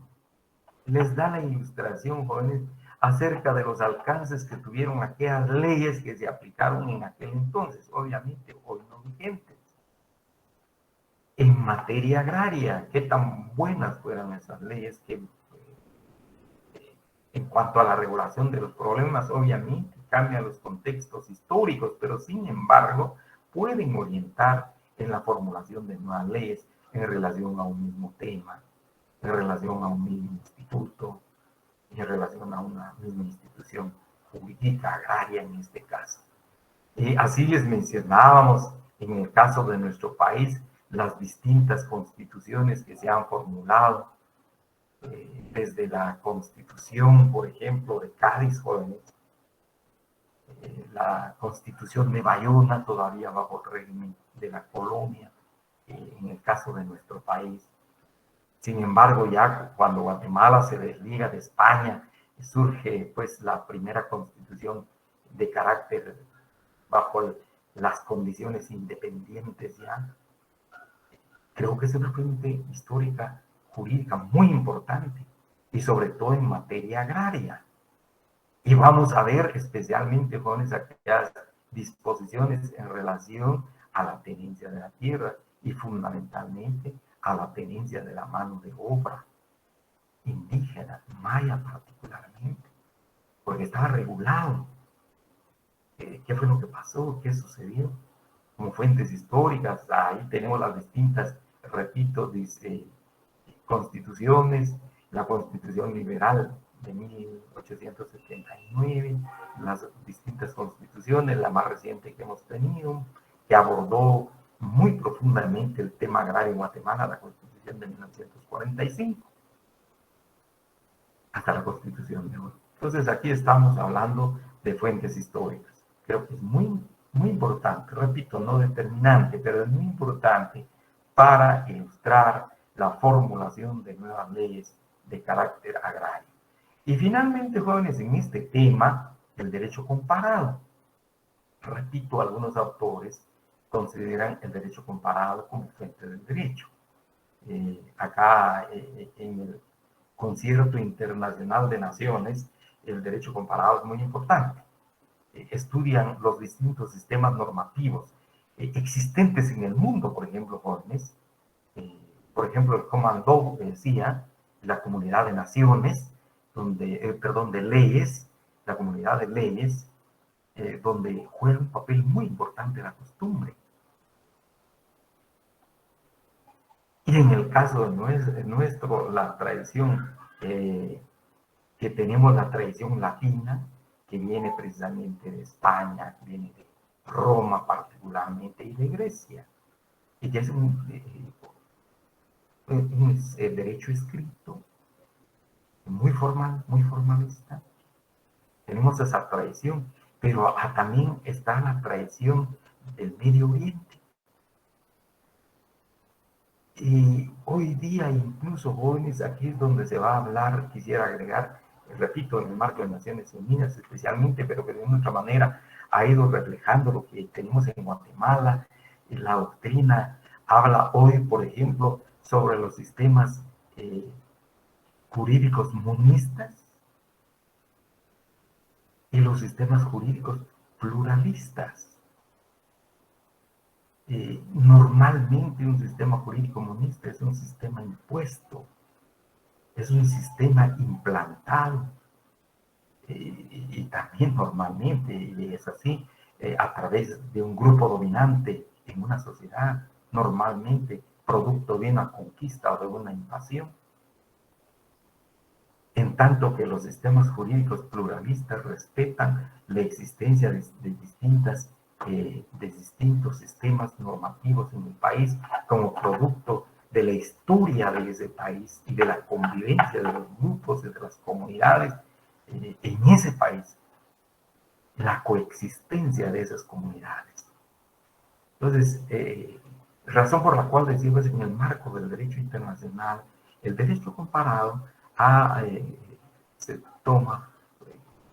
les da la ilustración, jóvenes, acerca de los alcances que tuvieron aquellas leyes que se aplicaron en aquel entonces, obviamente hoy no vigentes. En materia agraria, qué tan buenas fueran esas leyes que en cuanto a la regulación de los problemas, obviamente, cambian los contextos históricos, pero sin embargo pueden orientar en la formulación de nuevas leyes en relación a un mismo tema, en relación a un mismo instituto, en relación a una misma institución jurídica, agraria en este caso. Así les mencionábamos, en el caso de nuestro país, las distintas constituciones que se han formulado, desde la constitución, por ejemplo, de Cádiz, jóvenes, la constitución de Bayona, todavía bajo el régimen de la colonia, en el caso de nuestro país. Sin embargo, ya cuando Guatemala se desliga de España, surge pues la primera constitución de carácter bajo las condiciones independientes ya. Creo que es una fuente histórica, jurídica muy importante y sobre todo en materia agraria. Y vamos a ver especialmente, jóvenes, aquellas disposiciones en relación a la tenencia de la tierra y fundamentalmente a la tenencia de la mano de obra indígena, maya particularmente, porque estaba regulado. ¿Qué fue lo que pasó? ¿Qué sucedió? Como fuentes históricas, ahí tenemos las distintas, repito, dice, constituciones, la Constitución Liberal de 1879, las distintas constituciones, la más reciente que hemos tenido, que abordó muy profundamente el tema agrario en Guatemala, la Constitución de 1945, hasta la Constitución de hoy. Entonces aquí estamos hablando de fuentes históricas. Creo que es muy importante, repito, no determinante, pero es muy importante para ilustrar la formulación de nuevas leyes de carácter agrario. Y finalmente, jóvenes, en este tema, el derecho comparado. Repito, algunos autores consideran el derecho comparado como fuente del derecho. Acá, en el Concierto Internacional de Naciones, el derecho comparado es muy importante. Estudian los distintos sistemas normativos existentes en el mundo, por ejemplo, jóvenes. Por ejemplo, el Common Law decía, la comunidad de naciones, de leyes, la comunidad de leyes, donde juega un papel muy importante la costumbre. Y en el caso de nuestro, la tradición, que tenemos la tradición latina, que viene precisamente de España, que viene de Roma particularmente y de Grecia, y que es un derecho escrito, muy formal, muy formalista. Tenemos esa tradición, pero también está la tradición del Medio Oriente. Y hoy día, incluso jóvenes, aquí es donde se va a hablar, quisiera agregar, repito, en el marco de Naciones Unidas especialmente, pero que de otra manera ha ido reflejando lo que tenemos en Guatemala. La doctrina habla hoy, por ejemplo, sobre los sistemas jurídicos monistas y los sistemas jurídicos pluralistas. Normalmente un sistema jurídico monista es un sistema impuesto, es un sistema implantado, y también normalmente, y es así, a través de un grupo dominante en una sociedad, normalmente producto de una conquista o de una invasión. En tanto que los sistemas jurídicos pluralistas respetan la existencia de distintos sistemas normativos en el país como producto de la historia de ese país y de la convivencia de los grupos y de las comunidades en ese país, la coexistencia de esas comunidades. Entonces, razón por la cual decimos en el marco del derecho internacional, el derecho comparado se toma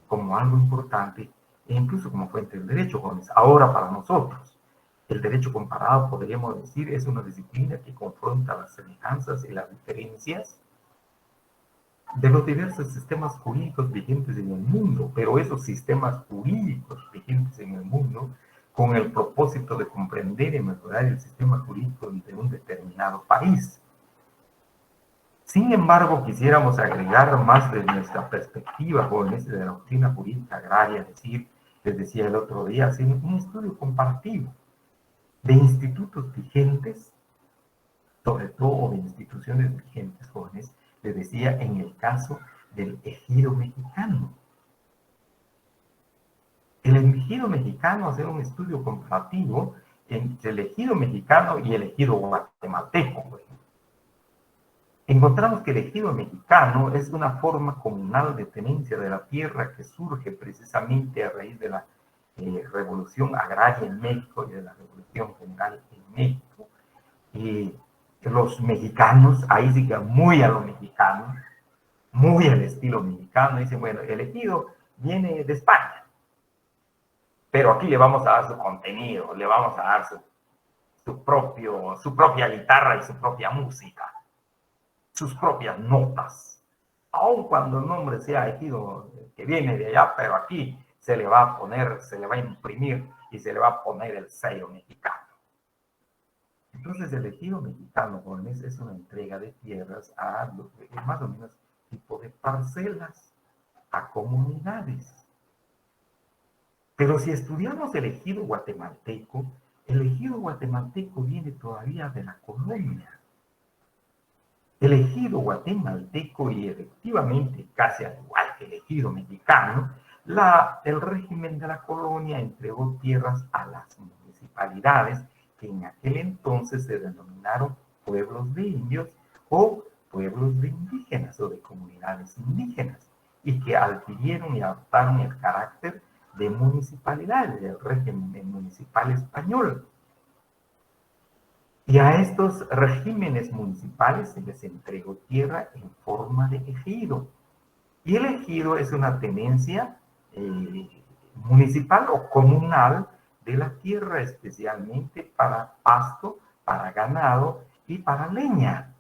como algo importante e incluso como fuente del derecho, jóvenes. Ahora, para nosotros, el derecho comparado, podríamos decir, es una disciplina que confronta las semejanzas y las diferencias de los diversos sistemas jurídicos vigentes en el mundo, pero esos sistemas jurídicos vigentes en el mundo con el propósito de comprender y mejorar el sistema jurídico de un determinado país. Sin embargo, quisiéramos agregar más de nuestra perspectiva, jóvenes, de la doctrina jurídica agraria, es decir, les decía el otro día, hacer un estudio comparativo de institutos vigentes, sobre todo de instituciones vigentes, jóvenes, les decía en el caso del ejido mexicano. El ejido mexicano, hacer un estudio comparativo entre el ejido mexicano y el ejido guatemalteco, por ejemplo. Encontramos que el ejido mexicano es una forma comunal de tenencia de la tierra que surge precisamente a raíz de la revolución agraria en México y de la revolución general en México. Y los mexicanos, ahí sí que muy a lo mexicano, muy al estilo mexicano, dicen, bueno, el ejido viene de España, pero aquí le vamos a dar su contenido, le vamos a dar su propia guitarra y su propia música, sus propias notas, aun cuando el nombre sea ejido que viene de allá, pero aquí se le va a poner, se le va a imprimir y se le va a poner el sello mexicano. Entonces el ejido mexicano, jóvenes, es una entrega de tierras a más o menos tipo de parcelas, a comunidades. Pero si estudiamos el ejido guatemalteco viene todavía de la colonia. El ejido guatemalteco, y efectivamente casi al igual que el ejido mexicano, el régimen de la colonia entregó tierras a las municipalidades que en aquel entonces se denominaron pueblos de indios o pueblos de indígenas o de comunidades indígenas, y que adquirieron y adoptaron el carácter de municipalidades del régimen municipal español. Y a estos regímenes municipales se les entregó tierra en forma de ejido. Y el ejido es una tenencia municipal o comunal de la tierra, especialmente para pasto, para ganado y para leña.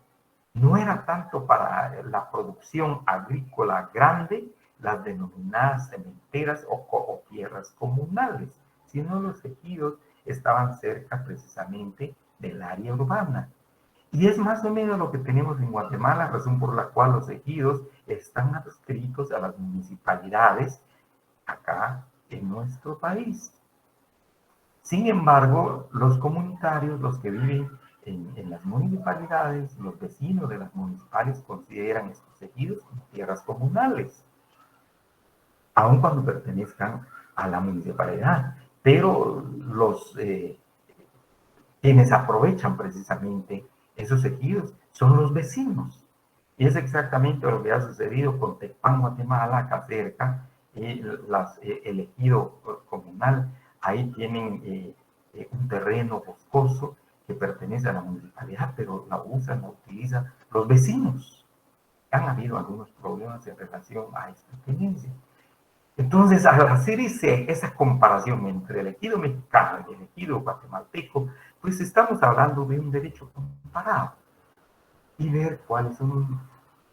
No era tanto para la producción agrícola grande, las denominadas cementeras o tierras comunales, sino los ejidos estaban cerca precisamente del área urbana. Y es más o menos lo que tenemos en Guatemala, razón por la cual los ejidos están adscritos a las municipalidades acá en nuestro país. Sin embargo, los comunitarios, los que viven en las municipalidades, los vecinos de las municipales consideran estos ejidos como tierras comunales, aun cuando pertenezcan a la municipalidad. Pero quienes aprovechan precisamente esos ejidos son los vecinos. Y es exactamente lo que ha sucedido con Tecpan, Guatemala, acá cerca, el ejido comunal. Ahí tienen un terreno boscoso que pertenece a la municipalidad, pero la utilizan los vecinos. Han habido algunos problemas en relación a esta tenencia. Entonces, al hacer esa comparación entre el ejido mexicano y el ejido guatemalteco, pues estamos hablando de un derecho comparado y ver cuáles son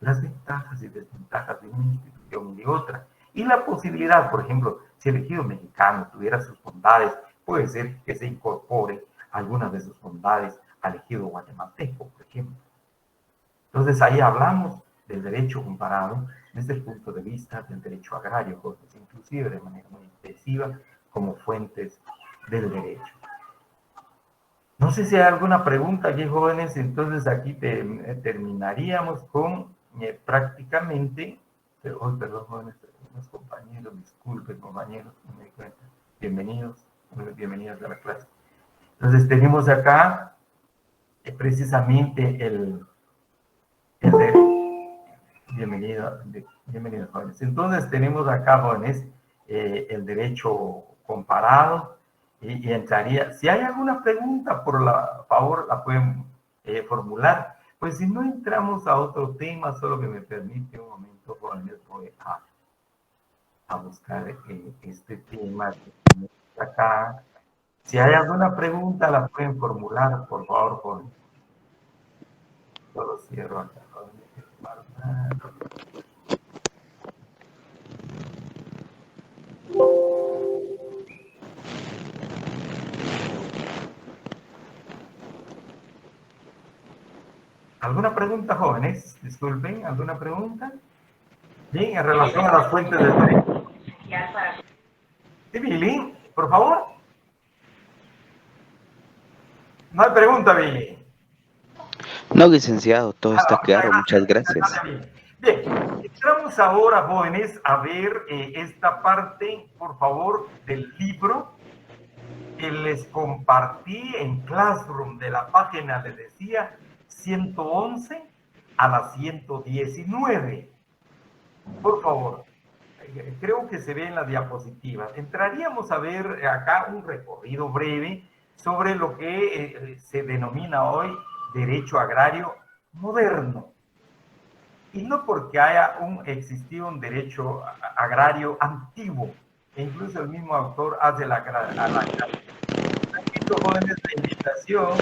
las ventajas y desventajas de una institución y de otra. Y la posibilidad, por ejemplo, si el ejido mexicano tuviera sus bondades, puede ser que se incorpore algunas de sus bondades al ejido guatemalteco, por ejemplo. Entonces ahí hablamos del derecho comparado desde el punto de vista del derecho agrario, jóvenes, inclusive de manera muy intensiva como fuentes del derecho. No sé si hay alguna pregunta aquí, jóvenes, entonces aquí terminaríamos con prácticamente, perdón, jóvenes, unos compañeros, disculpen, compañeros, no me di cuenta. Bienvenidos a la clase. Entonces tenemos acá precisamente bienvenidos, jóvenes. Entonces tenemos acá, jóvenes, el derecho comparado y entraría. Si hay alguna pregunta, por favor, la pueden formular. Pues si no entramos a otro tema, solo que me permite un momento, jóvenes, voy a buscar este tema que tenemos acá. Si hay alguna pregunta, la pueden formular, por favor, jóvenes. Yo lo cierro acá, jóvenes. ¿Alguna pregunta, jóvenes? Disculpen, ¿alguna pregunta? Bien, en relación a las fuentes del derecho. Sí, Billy, por favor. No hay pregunta, Billy. No, licenciado, todo está Muchas claro, muchas gracias, muchas gracias. gracias, Billy. Bien, entramos ahora, jóvenes, a ver esta parte, por favor, del libro que les compartí en Classroom de la página, les decía, 111 a la 119. Por favor, creo que se ve en la diapositiva. Entraríamos a ver acá un recorrido breve sobre lo que se denomina hoy derecho agrario moderno. Y no porque haya existido un derecho agrario antiguo, e incluso el mismo autor hace jóvenes la invitación.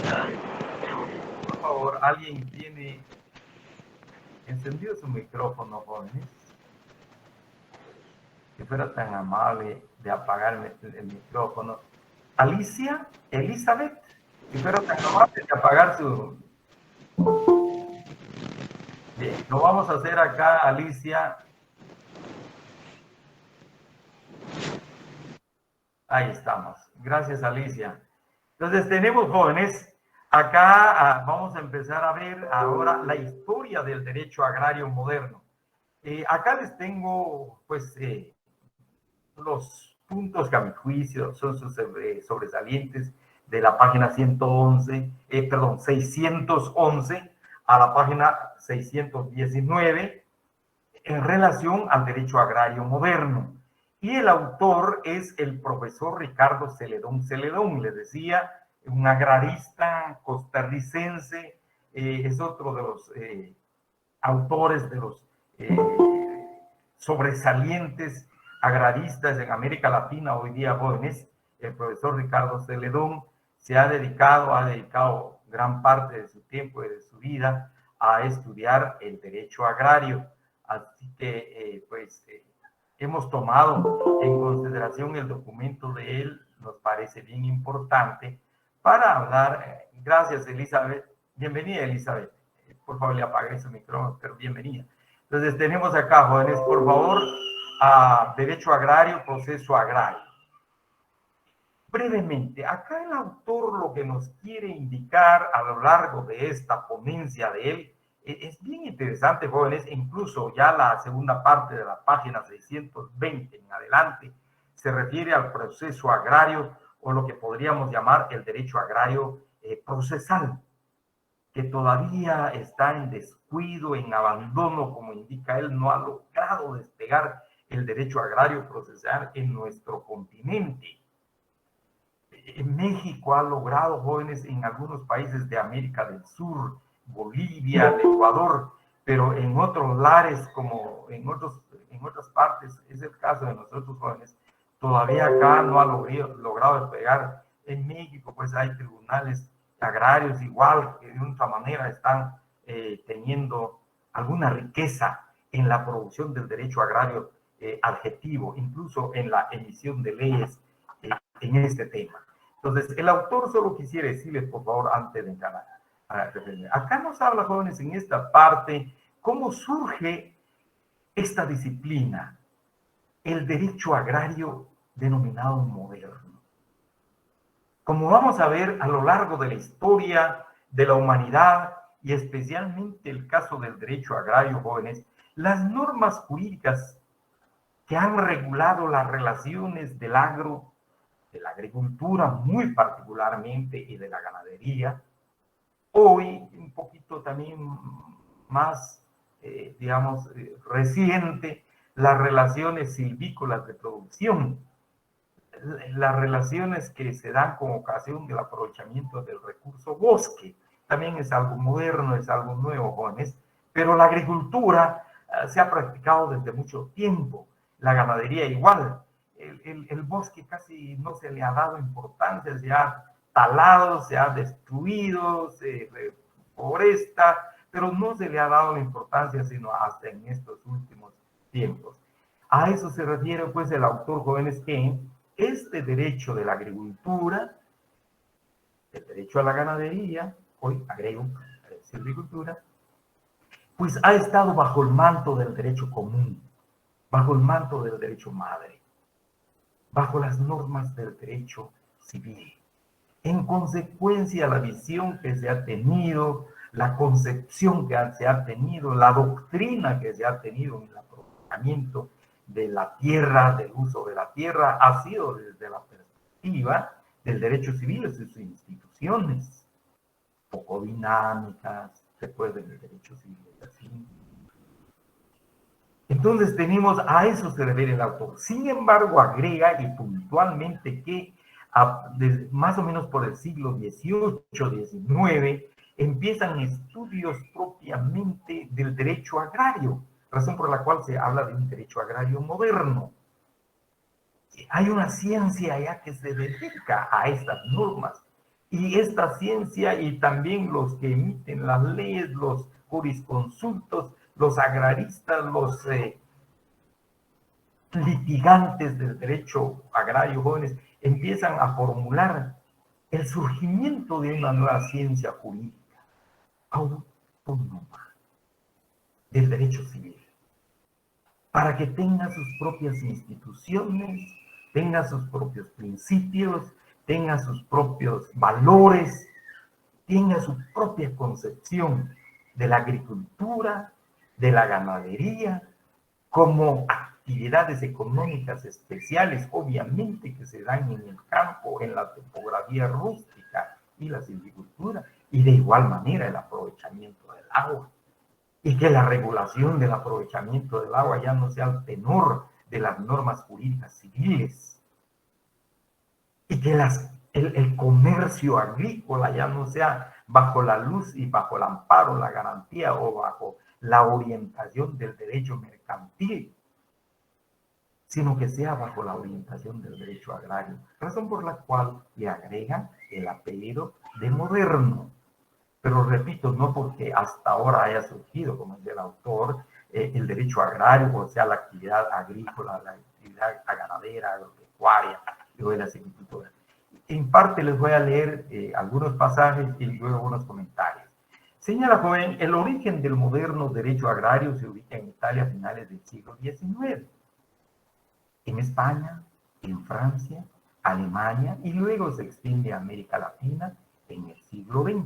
Por favor, alguien tiene encendido su micrófono, jóvenes. Si fuera tan amable de apagar el micrófono. Alicia, Elizabeth, si fuera tan amable de apagar su... Bien, lo vamos a hacer acá, Alicia. Ahí estamos. Gracias, Alicia. Entonces, tenemos jóvenes. Acá vamos a empezar a ver ahora la historia del derecho agrario moderno. Acá les tengo, pues, los puntos que a mi juicio son sobresalientes de la página 611 a la página 619 en relación al derecho agrario moderno. Y el autor es el profesor Ricardo Celedón Celedón, les decía, un agrarista costarricense, es otro de los autores de los sobresalientes agraristas en América Latina hoy día jóvenes. El profesor Ricardo Celedón ha dedicado gran parte de su tiempo y de su vida a estudiar el derecho agrario. Así que, hemos tomado en consideración el documento de él, nos parece bien importante para hablar. Gracias, Elizabeth. Bienvenida, Elizabeth. Por favor, le apague su micrófono, pero bienvenida. Entonces, tenemos acá, jóvenes, por favor, a derecho agrario, proceso agrario. Brevemente, acá el autor lo que nos quiere indicar a lo largo de esta ponencia de él es bien interesante, jóvenes, e incluso ya la segunda parte de la página 620 en adelante se refiere al proceso agrario o lo que podríamos llamar el derecho agrario procesal, que todavía está en descuido, en abandono, como indica él, no ha logrado despegar el derecho agrario procesal en nuestro continente. México ha logrado, jóvenes, en algunos países de América del Sur, Bolivia, Ecuador, pero en otros lares, como en otras partes, es el caso de nosotros, jóvenes, todavía acá no ha logrado despegar. En México, pues hay tribunales agrarios igual, que de otra manera están teniendo alguna riqueza en la producción del derecho agrario adjetivo, incluso en la emisión de leyes en este tema. Entonces, el autor solo quisiera decirles, por favor, antes de entrar acá nos habla, jóvenes, en esta parte, cómo surge esta disciplina, el derecho agrario denominado moderno. Como vamos a ver a lo largo de la historia de la humanidad y especialmente el caso del derecho agrario, jóvenes, las normas jurídicas que han regulado las relaciones del agro, de la agricultura muy particularmente y de la ganadería, hoy un poquito también más, reciente, las relaciones silvícolas de producción, las relaciones que se dan con ocasión del aprovechamiento del recurso bosque, también es algo moderno, es algo nuevo, jóvenes, pero la agricultura se ha practicado desde mucho tiempo, la ganadería igual, el bosque casi no se le ha dado importancia, se ha talado, se ha destruido, se reforesta, pero no se le ha dado la importancia sino hasta en estos últimos tiempos. A eso se refiere pues el autor, jóvenes, que este derecho de la agricultura, el derecho a la ganadería, hoy agrego a la agricultura, pues ha estado bajo el manto del derecho común, bajo el manto del derecho madre. bajo las normas del derecho civil. En consecuencia, la visión que se ha tenido, la concepción que se ha tenido, la doctrina que se ha tenido en el aprovechamiento de la tierra, del uso de la tierra, ha sido desde la perspectiva del derecho civil y sus instituciones, poco dinámicas, después del derecho civil. Así. Entonces tenemos, a eso se refiere el autor. Sin embargo, agrega y puntualmente que más o menos por el siglo XVIII, XIX, empiezan estudios propiamente del derecho agrario, razón por la cual se habla de un derecho agrario moderno. Hay una ciencia ya que se dedica a estas normas, y esta ciencia y también los que emiten las leyes, los jurisconsultos, los agraristas, los litigantes del derecho agrario jóvenes, empiezan a formular el surgimiento de una nueva ciencia jurídica autónoma del derecho civil, para que tenga sus propias instituciones, tenga sus propios principios, tenga sus propios valores, tenga su propia concepción de la agricultura, de la ganadería, como actividades económicas especiales, obviamente, que se dan en el campo, en la topografía rústica y la silvicultura, y de igual manera el aprovechamiento del agua. Y que la regulación del aprovechamiento del agua ya no sea al tenor de las normas jurídicas civiles. Y que el comercio agrícola ya no sea bajo la luz y bajo el amparo, la garantía o bajo la orientación del derecho mercantil, sino que sea bajo la orientación del derecho agrario, razón por la cual le agregan el apellido de moderno. Pero repito, no porque hasta ahora haya surgido, como dice el autor, el derecho agrario, o sea, la actividad agrícola, la actividad ganadera, agropecuaria, luego de la silvicultura. En parte les voy a leer algunos pasajes y luego unos comentarios. Señala joven, el origen del moderno derecho agrario se ubica en Italia a finales del siglo XIX, en España, en Francia, Alemania, y luego se extiende a América Latina en el siglo XX.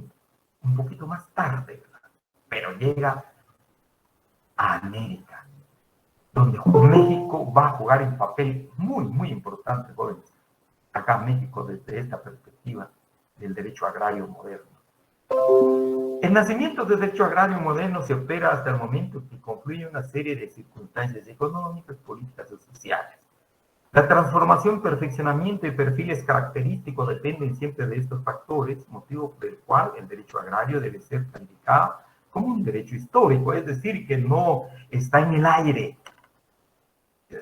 Un poquito más tarde, ¿verdad? Pero llega a América, donde México va a jugar un papel muy, muy importante, jóvenes. Acá México, desde esta perspectiva del derecho agrario moderno. El nacimiento del derecho agrario moderno se opera hasta el momento que confluye una serie de circunstancias económicas, políticas y sociales. La transformación, perfeccionamiento y perfiles característicos dependen siempre de estos factores, motivo por el cual el derecho agrario debe ser calificado como un derecho histórico, es decir, que no está en el aire,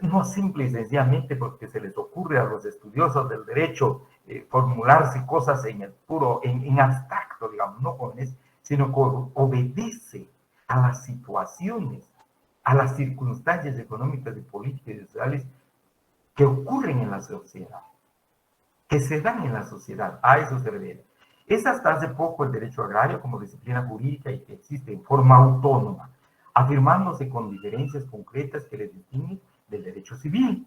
no simple y sencillamente porque se les ocurre a los estudiosos del derecho formularse cosas en el puro, en abstracto, digamos, no con eso, sino que obedece a las situaciones, a las circunstancias económicas y políticas y sociales que ocurren en la sociedad, que se dan en la sociedad, a eso se refiere. Es hasta hace poco el derecho agrario como disciplina jurídica y que existe en forma autónoma, afirmándose con diferencias concretas que le distinguen del derecho civil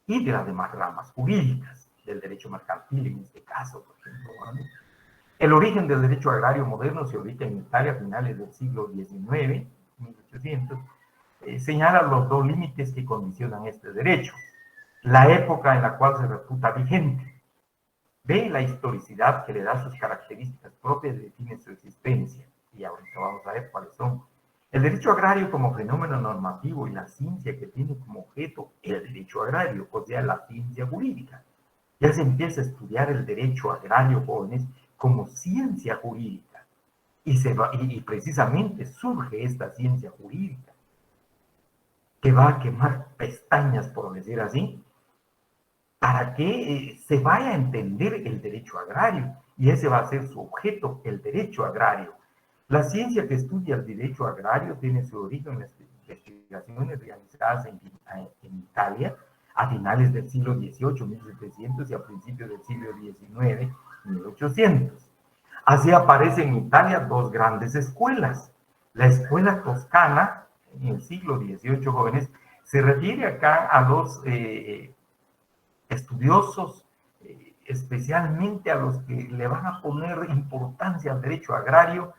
y de las demás ramas jurídicas, del derecho mercantil en este caso, por ejemplo. El origen del derecho agrario moderno se ubica en Italia a finales del siglo XIX, 1800, señala los dos límites que condicionan este derecho. La época en la cual se reputa vigente. B, la historicidad que le da sus características propias y define su existencia. Y ahorita vamos a ver cuáles son. El derecho agrario como fenómeno normativo y la ciencia que tiene como objeto el derecho agrario, o sea, la ciencia jurídica. Ya se empieza a estudiar el derecho agrario, jóvenes, como ciencia jurídica. Y precisamente surge esta ciencia jurídica, que va a quemar pestañas, por decir así, para que se vaya a entender el derecho agrario, y ese va a ser su objeto, el derecho agrario. La ciencia que estudia el derecho agrario tiene su origen en las investigaciones realizadas en Italia a finales del siglo XVIII, 1700, y a principios del siglo XIX, 1800. Así aparecen en Italia dos grandes escuelas. La escuela toscana, en el siglo XVIII, jóvenes, se refiere acá a los estudiosos, especialmente a los que le van a poner importancia al derecho agrario,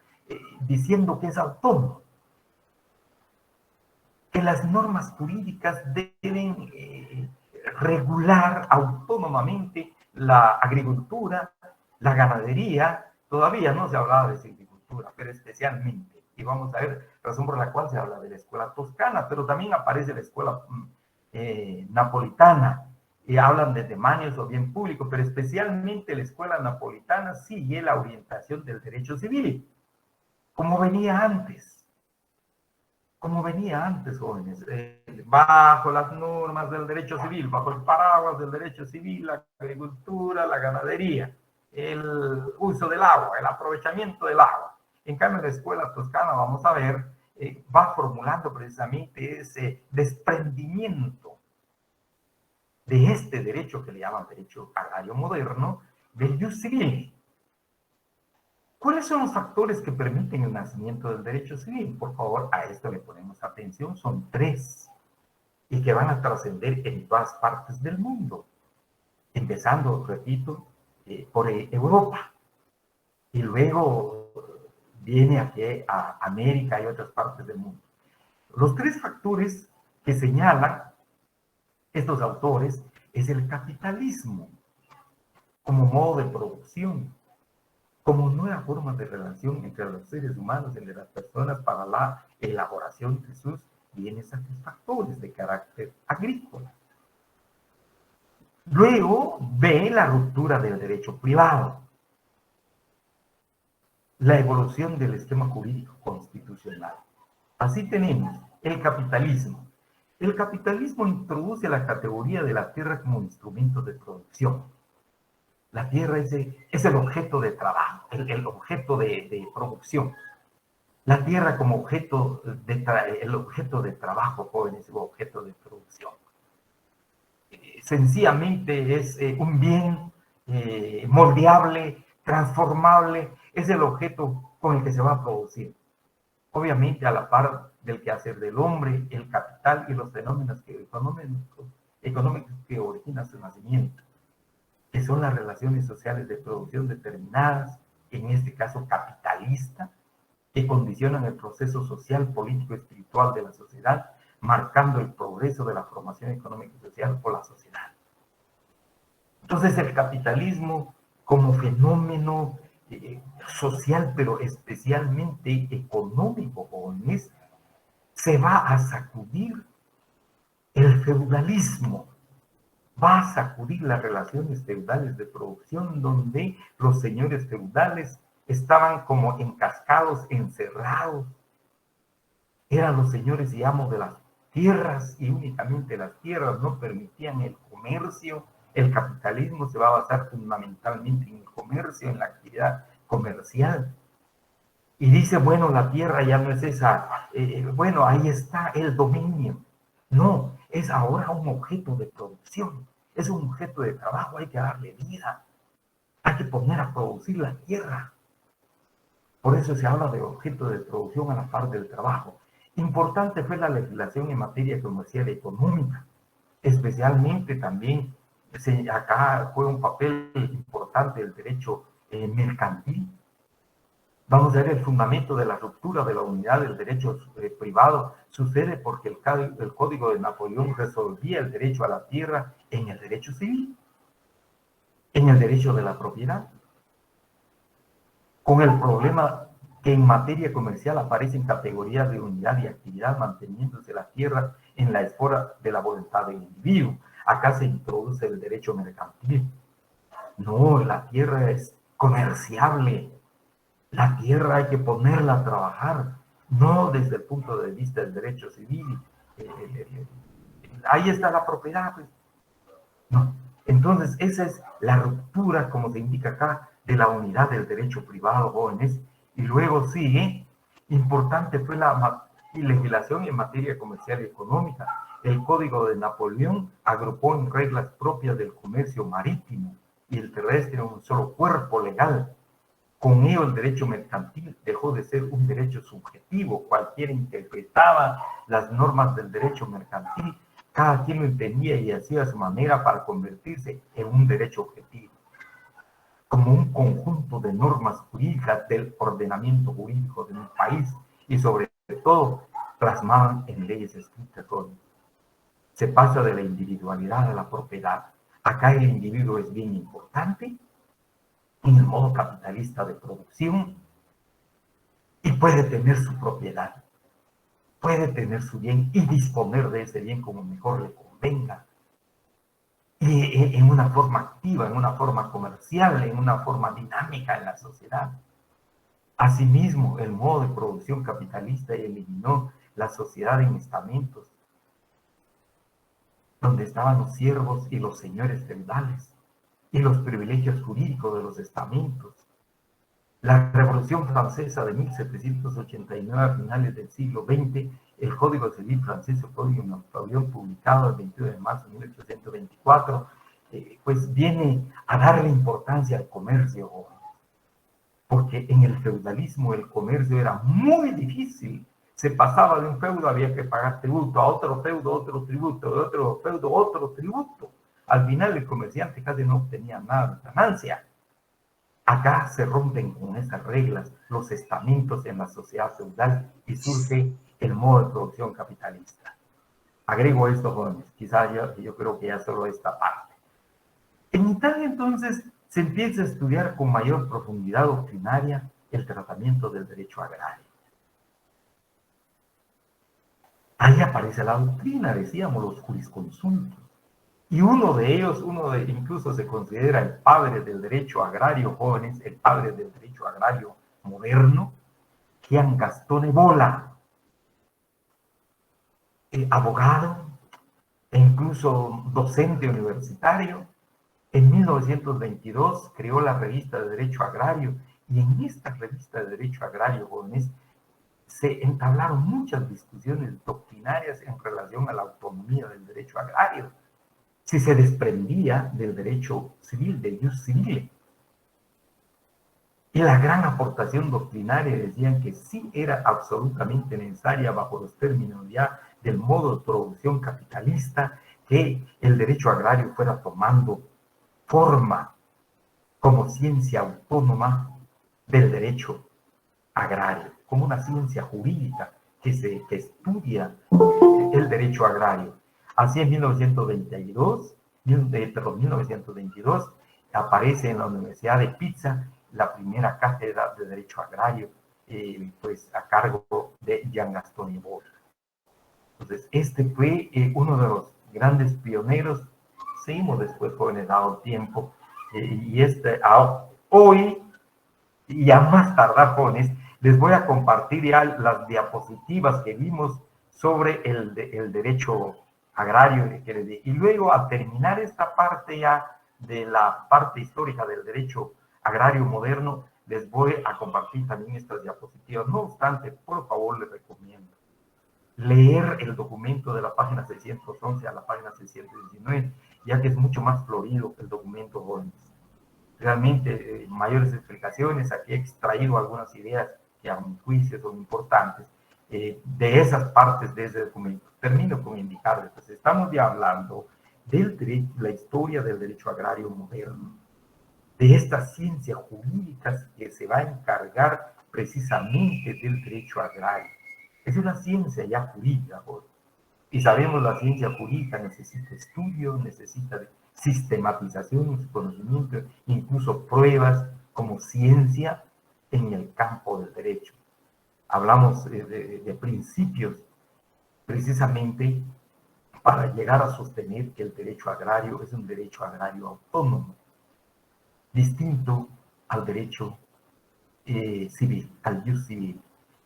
diciendo que es autónomo, que las normas jurídicas deben regular autónomamente la agricultura, la ganadería. Todavía no se hablaba de silvicultura, pero especialmente, y vamos a ver razón por la cual se habla de la escuela toscana, pero también aparece la escuela napolitana, y hablan de demanios o bien público, pero especialmente la escuela napolitana sigue la orientación del derecho civil, como venía antes. Como venía antes, jóvenes, bajo las normas del derecho civil, bajo el paraguas del derecho civil, la agricultura, la ganadería, el uso del agua, el aprovechamiento del agua. En cambio, la escuela toscana, vamos a ver, va formulando precisamente ese desprendimiento de este derecho que le llaman derecho agrario moderno, del jus civil. ¿Cuáles son los factores que permiten el nacimiento del derecho civil? Por favor, a esto le ponemos atención. Son 3 y que van a trascender en todas partes del mundo. Empezando, repito, por Europa. Y luego viene aquí a América y otras partes del mundo. Los 3 factores que señalan estos autores es el capitalismo como modo de producción, como nueva forma de relación entre los seres humanos y de las personas para la elaboración de sus bienes satisfactorios de carácter agrícola. Luego ve la ruptura del derecho privado, la evolución del esquema jurídico constitucional. Así tenemos el capitalismo. El capitalismo introduce la categoría de la tierra como instrumento de producción. La tierra es el objeto de trabajo, el objeto de producción. La tierra como objeto el objeto de trabajo, jóvenes, o objeto de producción. Sencillamente es un bien moldeable, transformable, es el objeto con el que se va a producir. Obviamente a la par del quehacer del hombre, el capital y los fenómenos económicos que originan su nacimiento, que son las relaciones sociales de producción determinadas, en este caso capitalista, que condicionan el proceso social, político y espiritual de la sociedad, marcando el progreso de la formación económica y social por la sociedad. Entonces el capitalismo como fenómeno social, pero especialmente económico, jóvenes, se va a sacudir el feudalismo, va a sacudir las relaciones feudales de producción, donde los señores feudales estaban como encascados, encerrados. Eran los señores y amos de las tierras, y únicamente las tierras no permitían el comercio. El capitalismo se va a basar fundamentalmente en el comercio, en la actividad comercial. Y dice, bueno, la tierra ya no es esa, bueno, ahí está el dominio. No, es ahora un objeto de producción, es un objeto de trabajo, hay que darle vida, hay que poner a producir la tierra. Por eso se habla de objeto de producción a la par del trabajo. Importante fue la legislación en materia comercial y económica, especialmente también, acá fue un papel importante el derecho mercantil. Vamos a ver el fundamento de la ruptura de la unidad del derecho privado. Sucede porque el Código de Napoleón resolvía el derecho a la tierra en el derecho civil, en el derecho de la propiedad, con el problema que en materia comercial aparecen categorías de unidad y actividad, manteniéndose la tierra en la esfera de la voluntad del individuo. Acá se introduce el derecho mercantil. No, la tierra es comerciable. La tierra hay que ponerla a trabajar, no desde el punto de vista del derecho civil. Ahí está la propiedad, pues. No. Entonces, esa es la ruptura, como se indica acá, de la unidad del derecho privado, jóvenes. Y luego sigue, importante fue la legislación en materia comercial y económica. El Código de Napoleón agrupó en reglas propias del comercio marítimo y el terrestre en un solo cuerpo legal. Con ello el derecho mercantil dejó de ser un derecho subjetivo. Cualquiera interpretaba las normas del derecho mercantil Cada quien lo entendía y hacía a su manera para convertirse en un derecho objetivo, como un conjunto de normas jurídicas del ordenamiento jurídico de un país y sobre todo plasmaban en leyes escritas. Se pasa de la individualidad a la propiedad. Acá el individuo es bien importante en el modo capitalista de producción y puede tener su propiedad, puede tener su bien y disponer de ese bien como mejor le convenga. Y en una forma activa, en una forma comercial, en una forma dinámica en la sociedad. Asimismo, el modo de producción capitalista eliminó la sociedad en estamentos, donde estaban los siervos y los señores feudales, y los privilegios jurídicos de los estamentos. La Revolución Francesa de 1789, a finales del siglo XX, el Código Civil francés, el Código Napoleón, publicado el 21 de marzo de 1824, pues viene a darle importancia al comercio, porque en el feudalismo el comercio era muy difícil. Se pasaba de un feudo, había que pagar tributo, a otro feudo, otro tributo, de otro feudo, otro tributo. Al final el comerciante casi no obtenía nada de ganancia. Acá se rompen con esas reglas los estamentos en la sociedad feudal y surge el modo de producción capitalista. Agrego esto, jóvenes, quizás yo creo que ya solo esta parte. En Italia, entonces, se empieza a estudiar con mayor profundidad doctrinaria el tratamiento del derecho agrario. Ahí aparece la doctrina, decíamos, los jurisconsultos. Y uno de ellos, incluso se considera el padre del derecho agrario, jóvenes, el padre del derecho agrario moderno, Gian Gastone Bola, abogado e incluso docente universitario. En 1922 creó la revista de Derecho Agrario y en esta revista de Derecho Agrario, jóvenes, se entablaron muchas discusiones doctrinarias en relación a la autonomía del derecho agrario, si se desprendía del derecho civil, del jus civile. Y la gran aportación doctrinaria decían que sí era absolutamente necesaria bajo los términos ya del modo de producción capitalista que el derecho agrario fuera tomando forma como ciencia autónoma del derecho agrario, como una ciencia jurídica que estudia el derecho agrario. Así en 1922 aparece en la Universidad de Pisa la primera cátedra de Derecho Agrario, pues a cargo de Gian Gastone Bola. Entonces, este fue uno de los grandes pioneros. Seguimos después, jóvenes, dado tiempo, y hoy, y a más tardar, jóvenes, les voy a compartir ya las diapositivas que vimos sobre el derecho agrario. Y luego, al terminar esta parte ya de la parte histórica del derecho agrario moderno, les voy a compartir también estas diapositivas. No obstante, por favor, les recomiendo leer el documento de la página 611 a la página 619, ya que es mucho más florido el documento, jóvenes. Realmente, mayores explicaciones, aquí he extraído algunas ideas que a mi juicio son importantes de esas partes de ese documento. Termino con indicarles, pues estamos ya hablando del derecho, la historia del derecho agrario moderno, de esta ciencia jurídica que se va a encargar precisamente del derecho agrario. Es una ciencia ya jurídica, y sabemos la ciencia jurídica necesita estudio, necesita sistematización en su conocimiento, incluso pruebas como ciencia en el campo del derecho. Hablamos de principios precisamente para llegar a sostener que el derecho agrario es un derecho agrario autónomo, distinto al derecho civil, al jus civil.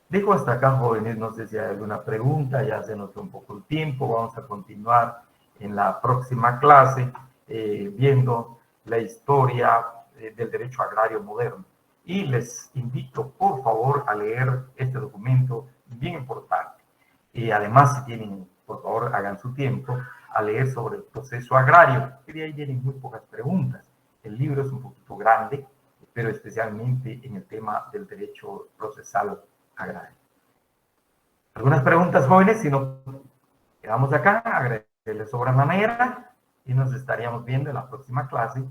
Dejo hasta acá, jóvenes, no sé si hay alguna pregunta, ya se nos fue un poco el tiempo, vamos a continuar en la próxima clase viendo la historia del derecho agrario moderno. Y les invito, por favor, a leer este documento bien importante. Y además, si tienen, por favor, hagan su tiempo a leer sobre el proceso agrario, que de ahí vienen muy pocas preguntas. El libro es un poquito grande, pero especialmente en el tema del derecho procesal agrario. ¿Algunas preguntas, jóvenes? Si no, quedamos acá. Se les sobra manera y nos estaríamos viendo en la próxima clase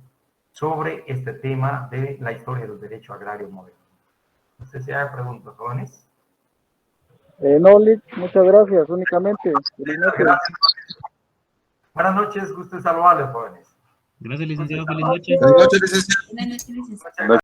sobre este tema de la historia del derecho agrario moderno. No sé si hay preguntas, jóvenes. No, Lick, muchas gracias, únicamente. Feliz noche. Gracias. Buenas noches, gusto en saludarles, jóvenes. Gracias, licenciado. Feliz noche. Buenas noches, licenciado. Muchas gracias.